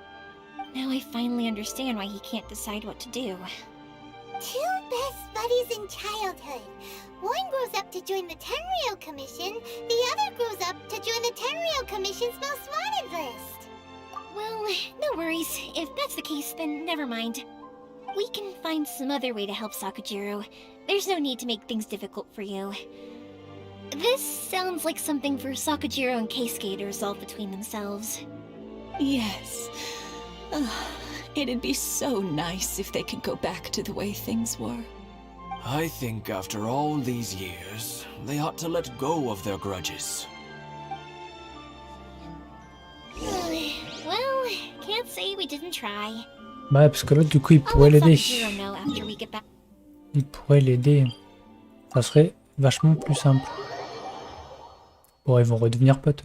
[SPEAKER 1] Now I finally understand why he can't decide what to do.
[SPEAKER 5] Two best buddies in childhood. One grows up to join the Tenryou Commission, the other grows up to join the Tenryou Commission's most wanted list.
[SPEAKER 1] Well, no worries. If that's the case, then never mind. We can find some other way to help Sakujiro. There's no need to make things difficult for you. This sounds like something for Sakujiro and Keisuke to resolve between themselves.
[SPEAKER 11] Yes. It'd be so nice if they could go back to the way things were.
[SPEAKER 12] I think after all these years, they ought to let go of their grudges.
[SPEAKER 1] Well, can't say we didn't try.
[SPEAKER 4] Bah, parce que l'autre, du coup, il
[SPEAKER 1] I'll
[SPEAKER 4] pourrait
[SPEAKER 1] let
[SPEAKER 4] l'aider.
[SPEAKER 1] Sakujiro know after we get back.
[SPEAKER 4] Il pourrait l'aider. Ça serait vachement plus simple. Bon, ils vont redevenir potes.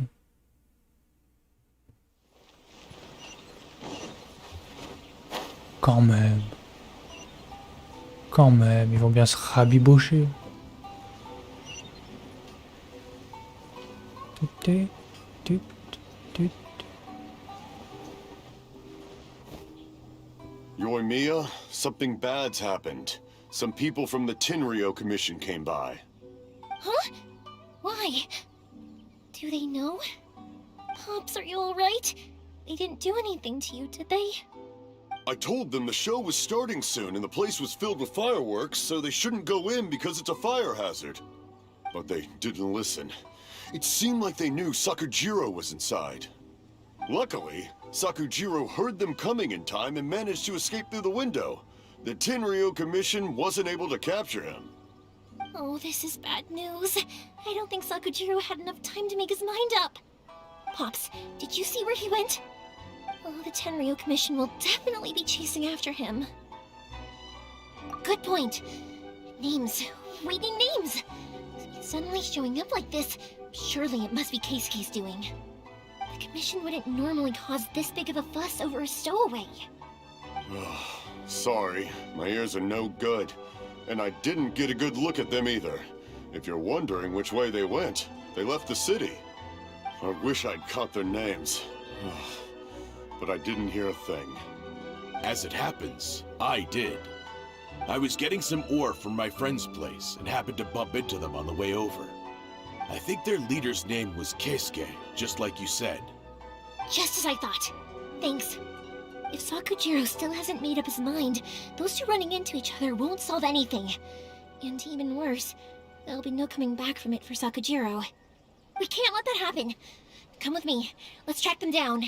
[SPEAKER 4] Quand même. Quand même, ils vont bien se rabibocher.
[SPEAKER 7] Yoimiya, something bad's happened. Some people from the Tenryou Commission came by.
[SPEAKER 1] Huh? Why? Do they know? Pops, are you alright? They didn't do anything to you, did they?
[SPEAKER 7] I told them the show was starting soon and the place was filled with fireworks, so they shouldn't go in because it's a fire hazard. But they didn't listen. It seemed like they knew Sakujiro was inside. Luckily, Sakujiro heard them coming in time and managed to escape through the window. The Tenryou Commission wasn't able to capture him.
[SPEAKER 1] Oh, this is bad news. I don't think Sakujiro had enough time to make his mind up. Pops, did you see where he went? Oh, the Tenryou Commission will definitely be chasing after him. Good point. Names. We need names. Suddenly showing up like this, surely it must be Keisuke's doing. The Commission wouldn't normally cause this big of a fuss over a stowaway.
[SPEAKER 7] Sorry, my ears are no good. And I didn't get a good look at them either. If you're wondering which way they went, they left the city. I wish I'd caught their names. But I didn't hear a thing.
[SPEAKER 9] As it happens, I did. I was getting some ore from my friend's place and happened to bump into them on the way over. I think their leader's name was Keisuke, just like you said.
[SPEAKER 1] Just as I thought. Thanks. If Sakujiro still hasn't made up his mind, those two running into each other won't solve anything. And even worse, there'll be no coming back from it for Sakujiro. We can't let that happen. Come with me. Let's track them down.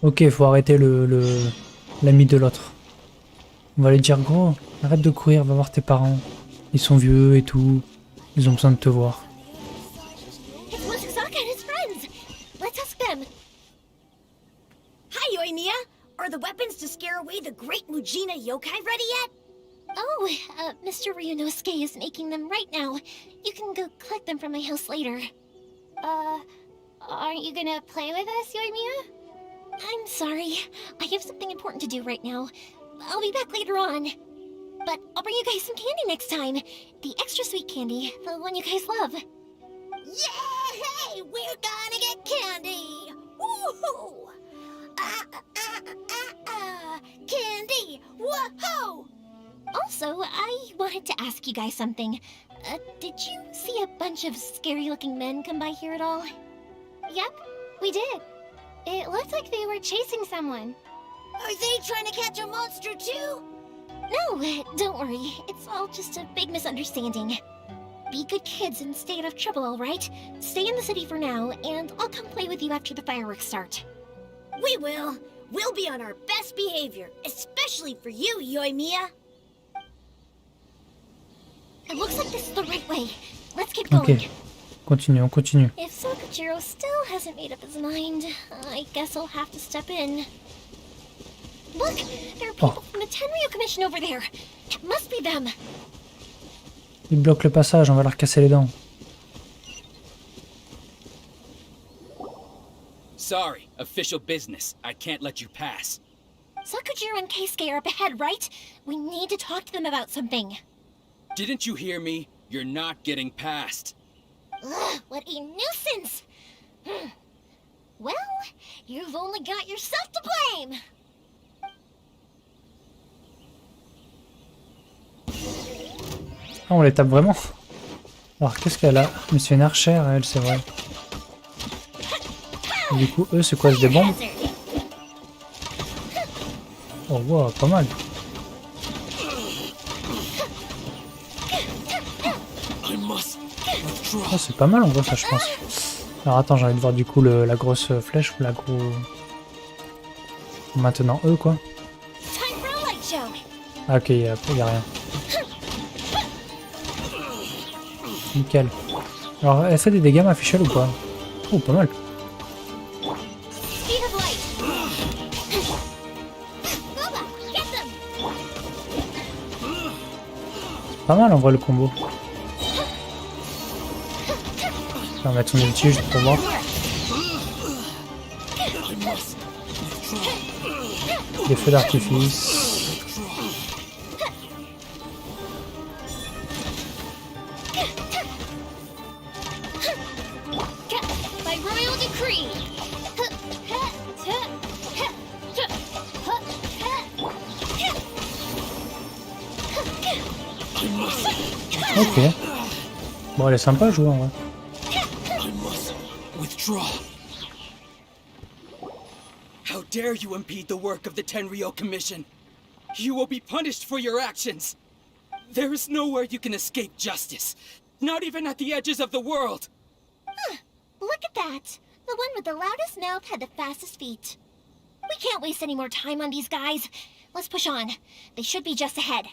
[SPEAKER 4] Ok, faut arrêter l'ami de l'autre. On va lui dire, gros, arrête de courir, va voir tes parents. Ils sont vieux et tout. Ils ont besoin de te voir.
[SPEAKER 1] It's Matsusaka and his friends. Let's ask them.
[SPEAKER 6] Hi, Yoimiya! Are the weapons to scare away the great Mujina yokai ready yet?
[SPEAKER 1] Oh, Mr. Ryunosuke is making them right now. You can go collect them from my house later.
[SPEAKER 6] Aren't you gonna play with us, Yoimiya?
[SPEAKER 1] I'm sorry. I have something important to do right now. I'll be back later on. But I'll bring you guys some candy next time. The extra sweet candy, the one you guys love.
[SPEAKER 6] Yay! We're gonna get candy! Woohoo! Candy! Woohoo!
[SPEAKER 1] Also, I wanted to ask you guys something. Did you see a bunch of scary-looking men come by here at all?
[SPEAKER 6] Yep, we did. It looked like they were chasing someone. Are they trying to catch a monster too?
[SPEAKER 1] No, don't worry. It's all just a big misunderstanding. Be good kids and stay out of trouble, all right? Stay in the city for now, and I'll come play with you after the fireworks start.
[SPEAKER 6] We will. We'll be on our best behavior, especially for you, Yoimiya.
[SPEAKER 1] It looks like this is the right way. Let's keep going.
[SPEAKER 4] Ok, continue, on continue.
[SPEAKER 1] If Sakujiro still hasn't made up his mind, I guess I'll have to step in. Look! There are people from the Tenryo Commission over there! It must be them!
[SPEAKER 4] Ils bloquent le passage, on va leur casser les dents.
[SPEAKER 14] Sorry, official business. I can't let you pass.
[SPEAKER 1] Sakujiro and Keisuke are up ahead, right? We need to talk to them about something.
[SPEAKER 14] Didn't you hear me? You're not getting past.
[SPEAKER 1] Ugh, what a nuisance! Well, you've only got yourself to blame!
[SPEAKER 4] Ah, on les tape vraiment. Alors, qu'est-ce qu'elle a? Mais c'est une archère, elle, c'est vrai. Et du coup, eux, c'est quoi? C'est des bombes? Oh, wow, pas mal. Oh, c'est pas mal, en vrai, ça, je pense. Alors, attends, j'ai envie de voir, du coup, la grosse flèche ou la grosse... Maintenant, eux, quoi. Ah, ok, y a rien. Nickel. Alors, elle fait des dégâts, ma fichelle, ou pas? Oh, pas mal. Pas mal, en vrai, le combo. On va mettre son ulti juste pour voir. Des feux d'artifice. Ok. Bon, elle est sympa à jouer en vrai.
[SPEAKER 14] How dare you impede the work of the Tenryo Commission? You will be punished for your actions. There is nowhere you can escape justice, not even at the edges of the world.
[SPEAKER 1] Look at that. The one with the loudest mouth had the fastest feet. We can't waste any more time on these guys. Let's push on. They should be just ahead.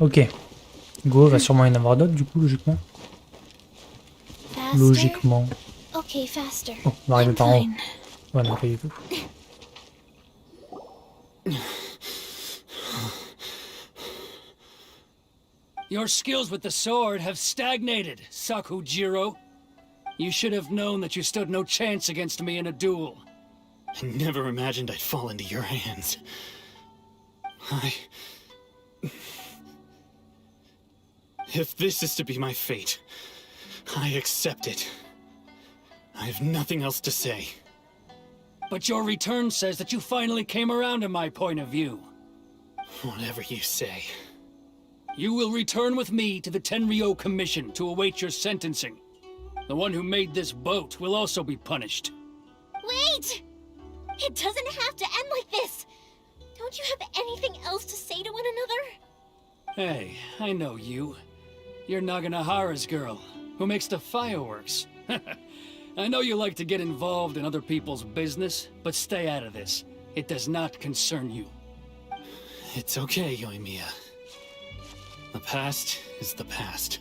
[SPEAKER 4] Ok. Go va sûrement y en avoir d'autres du coup, logiquement. Logiquement.
[SPEAKER 6] Okay, faster.
[SPEAKER 4] Oh, on va arriver par en haut. Ouais, non, pas du tout.
[SPEAKER 8] Your skills with the sword have stagnated, Sakujiro. You should have known that you stood no chance against me in a duel.
[SPEAKER 3] I never imagined I'd fall into your hands. If this is to be my fate, I accept it. I have nothing else to say.
[SPEAKER 8] But your return says that you finally came around to my point of view.
[SPEAKER 3] Whatever you say.
[SPEAKER 8] You will return with me to the Tenryo Commission to await your sentencing. The one who made this boat will also be punished.
[SPEAKER 1] Wait! It doesn't have to end like this! Don't you have anything else to say to one another?
[SPEAKER 8] Hey, I know you. You're Naganohara's girl, who makes the fireworks. I know you like to get involved in other people's business, but stay out of this. It does not concern you.
[SPEAKER 3] It's okay, Yoimiya. The past is the past.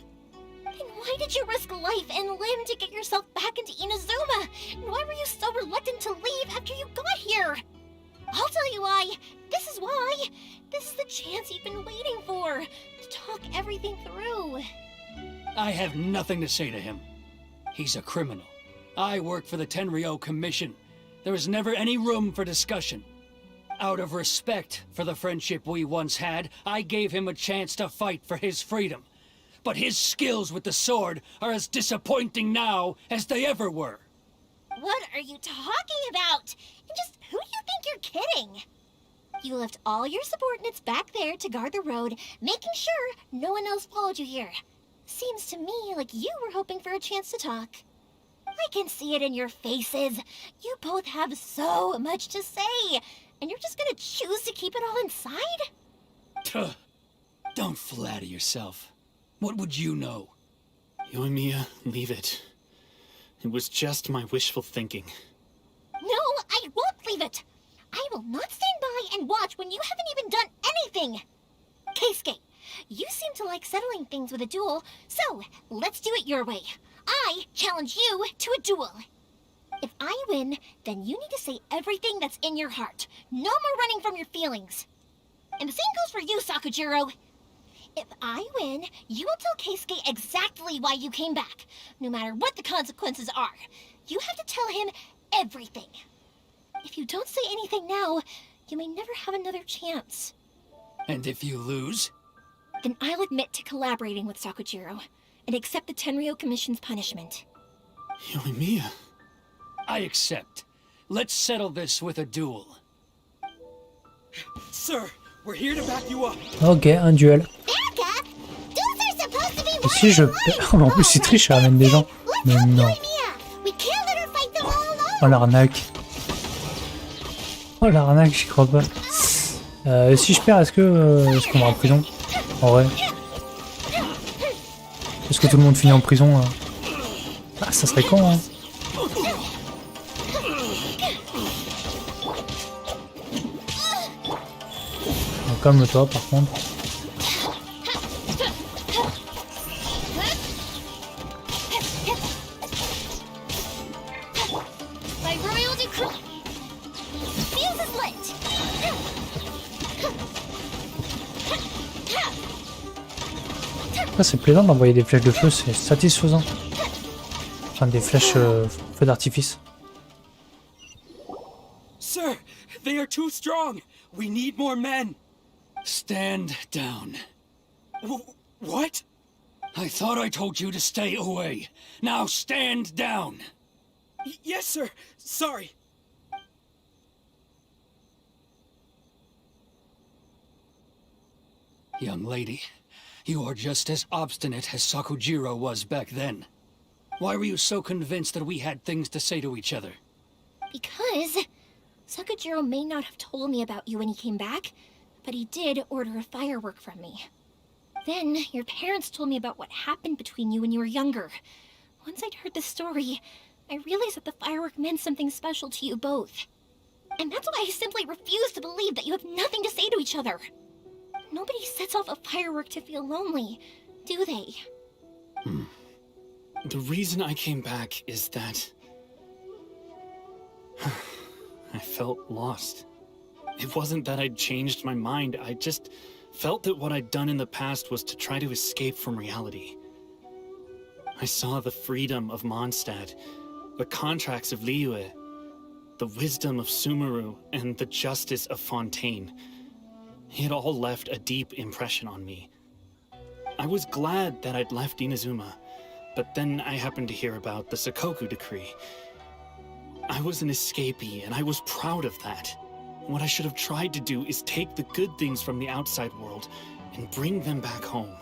[SPEAKER 1] Then why did you risk life and limb to get yourself back into Inazuma? And why were you so reluctant to leave after you got here? I'll tell you why. This is why. This is the chance you've been waiting for, to talk everything through.
[SPEAKER 8] I have nothing to say to him. He's a criminal. I work for the Tenryou Commission. There is never any room for discussion. Out of respect for the friendship we once had, I gave him a chance to fight for his freedom. But his skills with the sword are as disappointing now as they ever were.
[SPEAKER 1] What are you talking about? And just who do you think you're kidding? You left all your subordinates back there to guard the road, making sure no one else followed you here. Seems to me like you were hoping for a chance to talk. I can see it in your faces. You both have so much to say, and you're just gonna choose to keep it all inside?
[SPEAKER 8] Tuh. Don't flatter yourself. What would you know?
[SPEAKER 3] Yoimiya, leave it. It was just my wishful thinking.
[SPEAKER 1] No, I won't leave it. I will not stand by and watch when you haven't even done anything. Keisuke, you seem to like settling things with a duel, so let's do it your way. I challenge you to a duel. If I win, then you need to say everything that's in your heart. No more running from your feelings. And the same goes for you, Sakujiro. If I win, you will tell Keisuke exactly why you came back, no matter what the consequences are. You have to tell him everything. If you don't say anything now, you may never have another chance.
[SPEAKER 8] And if you lose?
[SPEAKER 1] Then I'll admit to collaborating with Sakujiro and accept the Tenryou Commission's punishment.
[SPEAKER 3] Yoimiya.
[SPEAKER 8] I accept. Let's settle this with a duel.
[SPEAKER 14] Sir, we're here to back you up.
[SPEAKER 4] Ok, un duel.
[SPEAKER 5] Backup? Duels are supposed to be
[SPEAKER 4] Et si je perds... Oh, mais en plus, il triche, ça ramène des gens. Mais non.
[SPEAKER 5] We can't let her fight them all alone.
[SPEAKER 4] Oh, l'arnaque. Oh, l'arnaque, j'y crois pas. Si je perds, est-ce qu'on va en prison? En vrai. Est-ce que tout le monde finit en prison? Ah, ça serait con, hein. Calme-toi, par contre.
[SPEAKER 1] By royal decree, fuse is lit.
[SPEAKER 4] Après, c'est plaisant d'envoyer des flèches de feu, c'est satisfaisant. Enfin, des flèches feu d'artifice.
[SPEAKER 14] Sir, they are too strong. We need more men.
[SPEAKER 8] Stand down.
[SPEAKER 14] What?
[SPEAKER 8] I thought I told you to stay away. Now stand down.
[SPEAKER 14] Yes, sir. Sorry.
[SPEAKER 8] Young lady, you are just as obstinate as Sakujiro was back then. Why were you so convinced that we had things to say to each other?
[SPEAKER 1] Because Sakujiro may not have told me about you when he came back, but he did order a firework from me. Then, your parents told me about what happened between you when you were younger. Once I'd heard the story, I realized that the firework meant something special to you both. And that's why I simply refuse to believe that you have nothing to say to each other. Nobody sets off a firework to feel lonely, do they?
[SPEAKER 3] The reason I came back is that... I felt lost. It wasn't that I'd changed my mind, I just felt that what I'd done in the past was to try to escape from reality. I saw the freedom of Mondstadt, the contracts of Liyue, the wisdom of Sumeru, and the justice of Fontaine. It all left a deep impression on me. I was glad that I'd left Inazuma, but then I happened to hear about the Sakoku decree. I was an escapee, and I was proud of that. What I should have tried to do is take the good things from the outside world and bring them back home.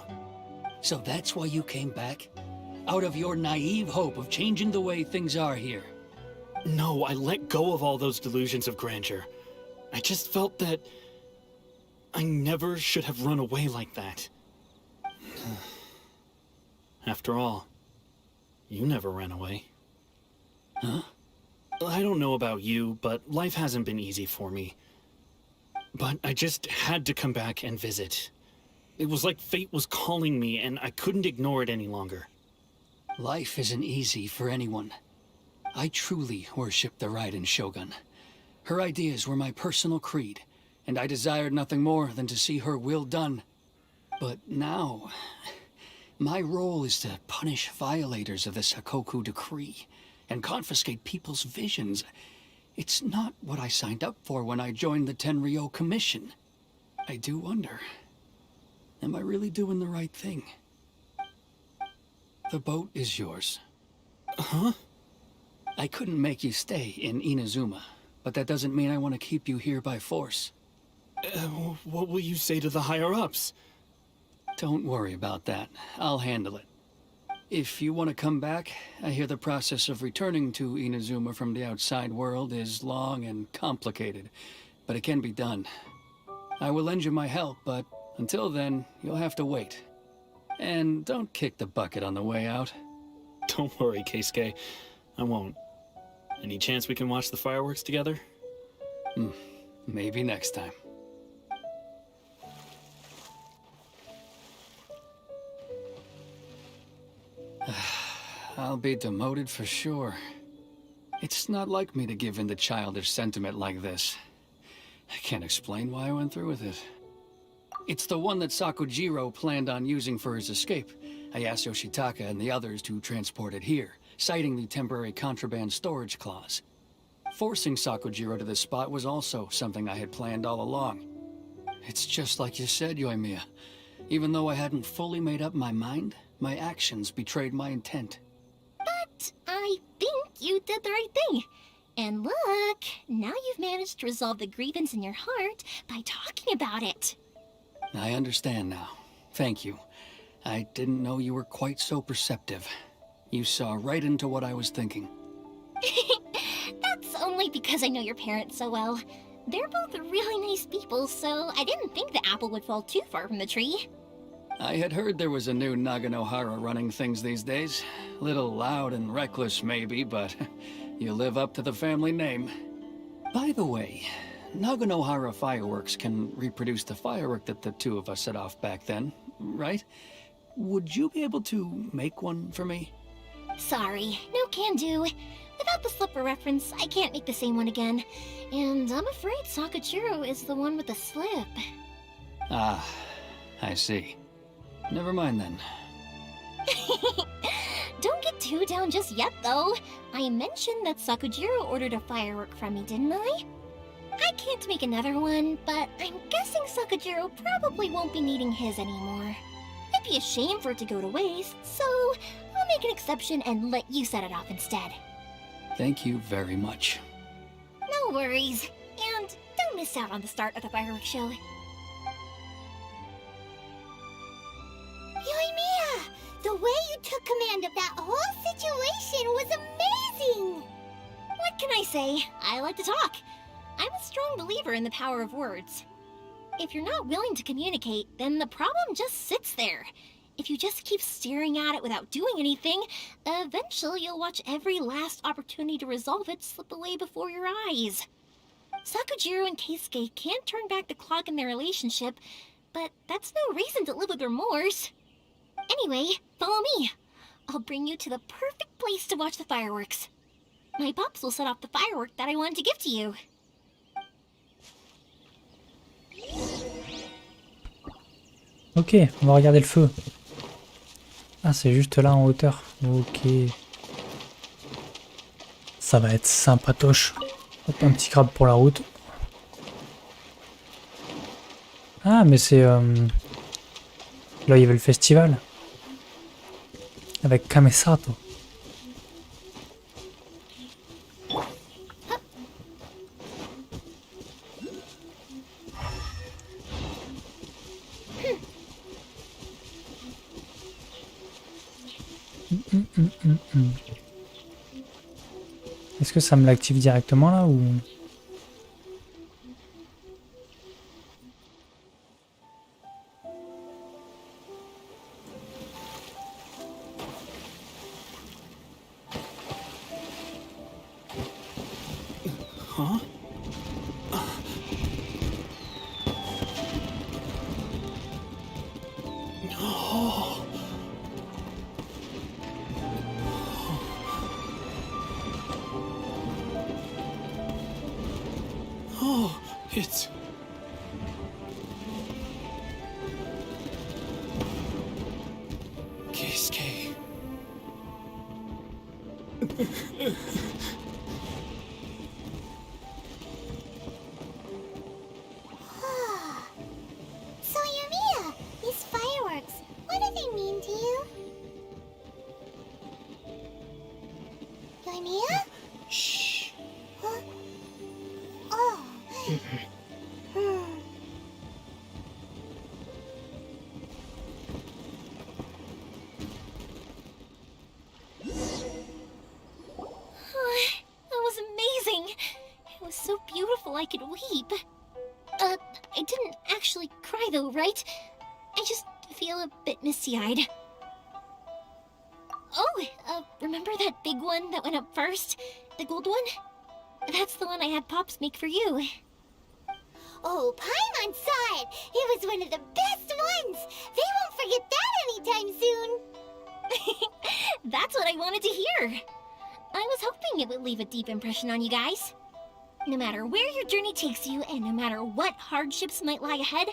[SPEAKER 8] So that's why you came back? Out of your naive hope of changing the way things are here?
[SPEAKER 3] No, I let go of all those delusions of grandeur. I just felt that I never should have run away like that. After all, you never ran away.
[SPEAKER 8] Huh?
[SPEAKER 3] I don't know about you, but life hasn't been easy for me. But I just had to come back and visit. It was like fate was calling me, and I couldn't ignore it any longer.
[SPEAKER 8] Life isn't easy for anyone. I truly worship the Raiden Shogun. Her ideas were my personal creed, and I desired nothing more than to see her will done. But now, my role is to punish violators of this Hakoku decree, and confiscate people's visions. It's not what I signed up for when I joined the Tenryou Commission. I do wonder, am I really doing the right thing? The boat is yours.
[SPEAKER 3] Huh?
[SPEAKER 8] I couldn't make you stay in Inazuma, but that doesn't mean I want to keep you here by force.
[SPEAKER 3] What will you say to the higher-ups?
[SPEAKER 8] Don't worry about that. I'll handle it. If you want to come back, I hear the process of returning to Inazuma from the outside world is long and complicated, but it can be done. I will lend you my help, but until then, you'll have to wait. And don't kick the bucket on the way out.
[SPEAKER 3] Don't worry, Keisuke. I won't. Any chance we can watch the fireworks together?
[SPEAKER 8] Maybe next time. I'll be demoted for sure. It's not like me to give in to childish sentiment like this. I can't explain why I went through with it. It's the one that Sakujiro planned on using for his escape. I asked Yoshitaka and the others to transport it here, citing the temporary contraband storage clause. Forcing Sakujiro to this spot was also something I had planned all along. It's just like you said, Yoimiya. Even though I hadn't fully made up my mind, my actions betrayed my intent.
[SPEAKER 1] But I think you did the right thing. And look, now you've managed to resolve the grievance in your heart by talking about it.
[SPEAKER 8] I understand now. Thank you. I didn't know you were quite so perceptive. You saw right into what I was thinking.
[SPEAKER 1] That's only because I know your parents so well. They're both really nice people, so I didn't think the apple would fall too far from the tree.
[SPEAKER 8] I had heard there was a new Naganohara running things these days. Little loud and reckless, maybe, but you live up to the family name. By the way, Naganohara fireworks can reproduce the firework that the two of us set off back then, right? Would you be able to make one for me?
[SPEAKER 1] Sorry, no can do. Without the slipper reference, I can't make the same one again. And I'm afraid Sakujiro is the one with the slip.
[SPEAKER 8] Ah, I see. Never mind then.
[SPEAKER 1] Don't get too down just yet, though. I mentioned that Sakujiro ordered a firework from me, didn't I? I can't make another one, but I'm guessing Sakujiro probably won't be needing his anymore. It'd be a shame for it to go to waste, so I'll make an exception and let you set it off instead.
[SPEAKER 8] Thank you very much.
[SPEAKER 1] No worries. And don't miss out on the start of the fireworks show.
[SPEAKER 5] Yoimiya! The way you took command of that whole situation was amazing!
[SPEAKER 1] What can I say? I like to talk. I'm a strong believer in the power of words. If you're not willing to communicate, then the problem just sits there. If you just keep staring at it without doing anything, eventually you'll watch every last opportunity to resolve it slip away before your eyes. Sakujiro and Keisuke can't turn back the clock in their relationship, but that's no reason to live with remorse. Anyway, follow me. I'll bring you to the perfect place to watch the fireworks. My pops will set off the firework that I wanted to give to you.
[SPEAKER 4] Ok, on va regarder le feu. Ah, c'est juste là en hauteur. Ok. Ça va être sympatoche. Hop, un petit crabe pour la route. Ah, mais c'est... Là, il y avait le festival. Avec Kamesato. Est-ce que ça me l'active directement là ou...
[SPEAKER 3] Huh? Oh. Oh, it's... Keisuke.
[SPEAKER 6] So, Yumiya, these fireworks, what do they mean to you? Yumiya?
[SPEAKER 3] Shh.
[SPEAKER 6] Huh? Oh.
[SPEAKER 1] That was amazing. It was so beautiful I could weep. I didn't actually cry though, right? I just feel a bit misty-eyed. Oh, remember that big one that went up first? The gold one? That's the one I had Pops make for you.
[SPEAKER 6] Oh, Paimon saw it. It was one of the best ones. They won't forget that anytime soon.
[SPEAKER 1] That's what I wanted to hear. I was hoping it would leave a deep impression on you guys. No matter where your journey takes you, and no matter what hardships might lie ahead,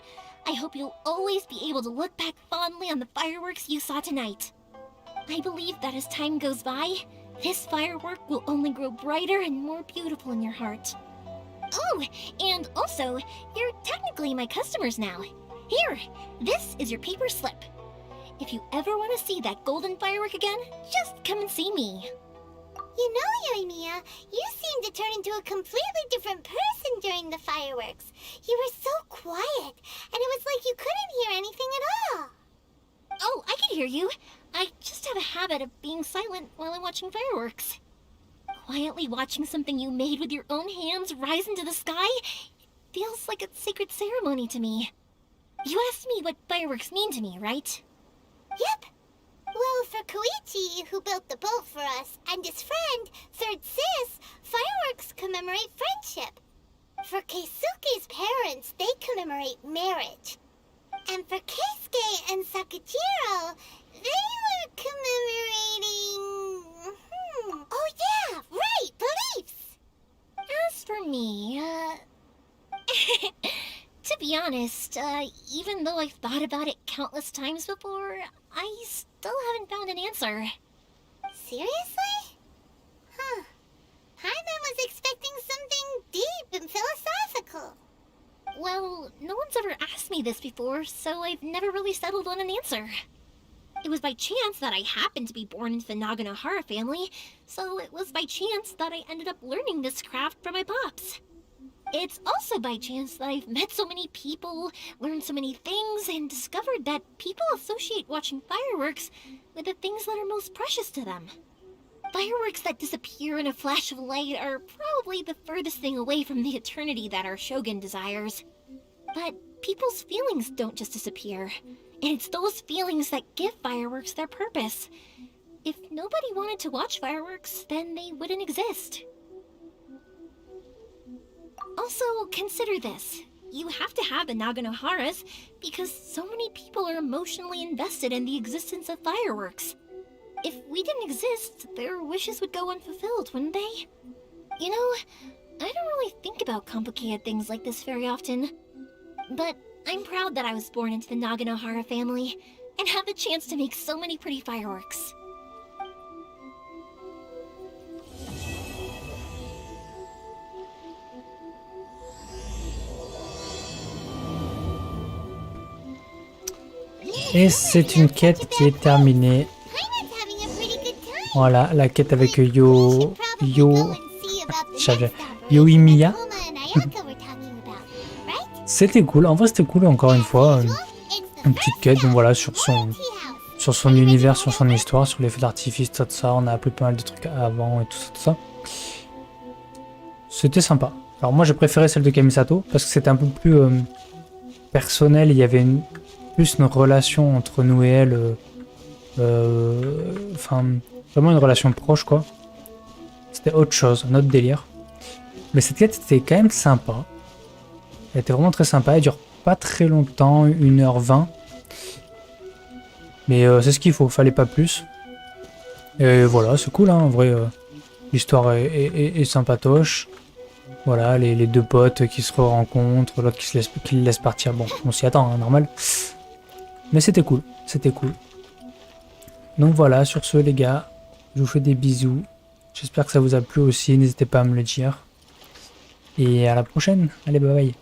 [SPEAKER 1] I hope you'll always be able to look back fondly on the fireworks you saw tonight. I believe that as time goes by, this firework will only grow brighter and more beautiful in your heart. Oh, and also, you're technically my customers now. Here, this is your paper slip. If you ever want to see that golden firework again, just come and see me.
[SPEAKER 6] You know, Yumiya, you seemed to turn into a completely different person during the fireworks. You were so quiet, and it was like you couldn't hear anything at all.
[SPEAKER 1] Oh, I can hear you. I just have a habit of being silent while I'm watching fireworks. Quietly watching something you made with your own hands rise into the sky feels like a sacred ceremony to me. You asked me what fireworks mean to me, right?
[SPEAKER 6] Yep. Well, for Koichi, who built the boat for us, and his friend, Third Sis, fireworks commemorate friendship. For Keisuke's parents, they commemorate marriage. And for Keisuke and Sakajiro, they were commemorating... Oh yeah, right, beliefs!
[SPEAKER 1] As for me, to be honest, even though I've thought about it countless times before, I still haven't found an answer.
[SPEAKER 6] Seriously? Huh. Paimon was expecting something deep and philosophical.
[SPEAKER 1] Well, no one's ever asked me this before, so I've never really settled on an answer. It was by chance that I happened to be born into the Naganohara family, so it was by chance that I ended up learning this craft from my pops. It's also by chance that I've met so many people, learned so many things, and discovered that people associate watching fireworks with the things that are most precious to them. Fireworks that disappear in a flash of light are probably the furthest thing away from the eternity that our shogun desires. But people's feelings don't just disappear, and it's those feelings that give fireworks their purpose. If nobody wanted to watch fireworks, then they wouldn't exist. Also, consider this. You have to have the Naganoharas because so many people are emotionally invested in the existence of fireworks. If we didn't exist, their wishes would go unfulfilled, wouldn't they? You know, I don't really think about complicated things like this very often. But I'm proud that I was born into the Naganohara family and have the chance to make so many pretty fireworks.
[SPEAKER 4] Et c'est une quête qui est terminée. Voilà, la quête avec Yoimiya. C'était cool, en vrai c'était cool encore une fois. Une petite quête, donc voilà, sur son univers, sur son histoire, sur les feux d'artifice, tout ça. On a appris pas mal de trucs avant et tout ça, tout ça. c'était sympa. Alors moi j'ai préféré celle de Kamisato parce que c'était un peu plus personnel, il y avait plus une relation entre nous et elle, enfin vraiment une relation proche quoi. C'était autre chose, un autre délire. Mais cette quête était quand même sympa. Elle était vraiment très sympa, elle dure pas très longtemps, 1h20. Mais c'est ce qu'il faut, fallait pas plus. Et voilà, c'est cool hein, en vrai. L'histoire est sympatoche. Voilà, les deux potes qui se rencontrent, l'autre qui le laisse partir. Bon, on s'y attend, hein, normal. Mais c'était cool, c'était cool. Donc voilà, sur ce les gars, je vous fais des bisous. J'espère que ça vous a plu aussi, n'hésitez pas à me le dire. Et à la prochaine, allez bye bye.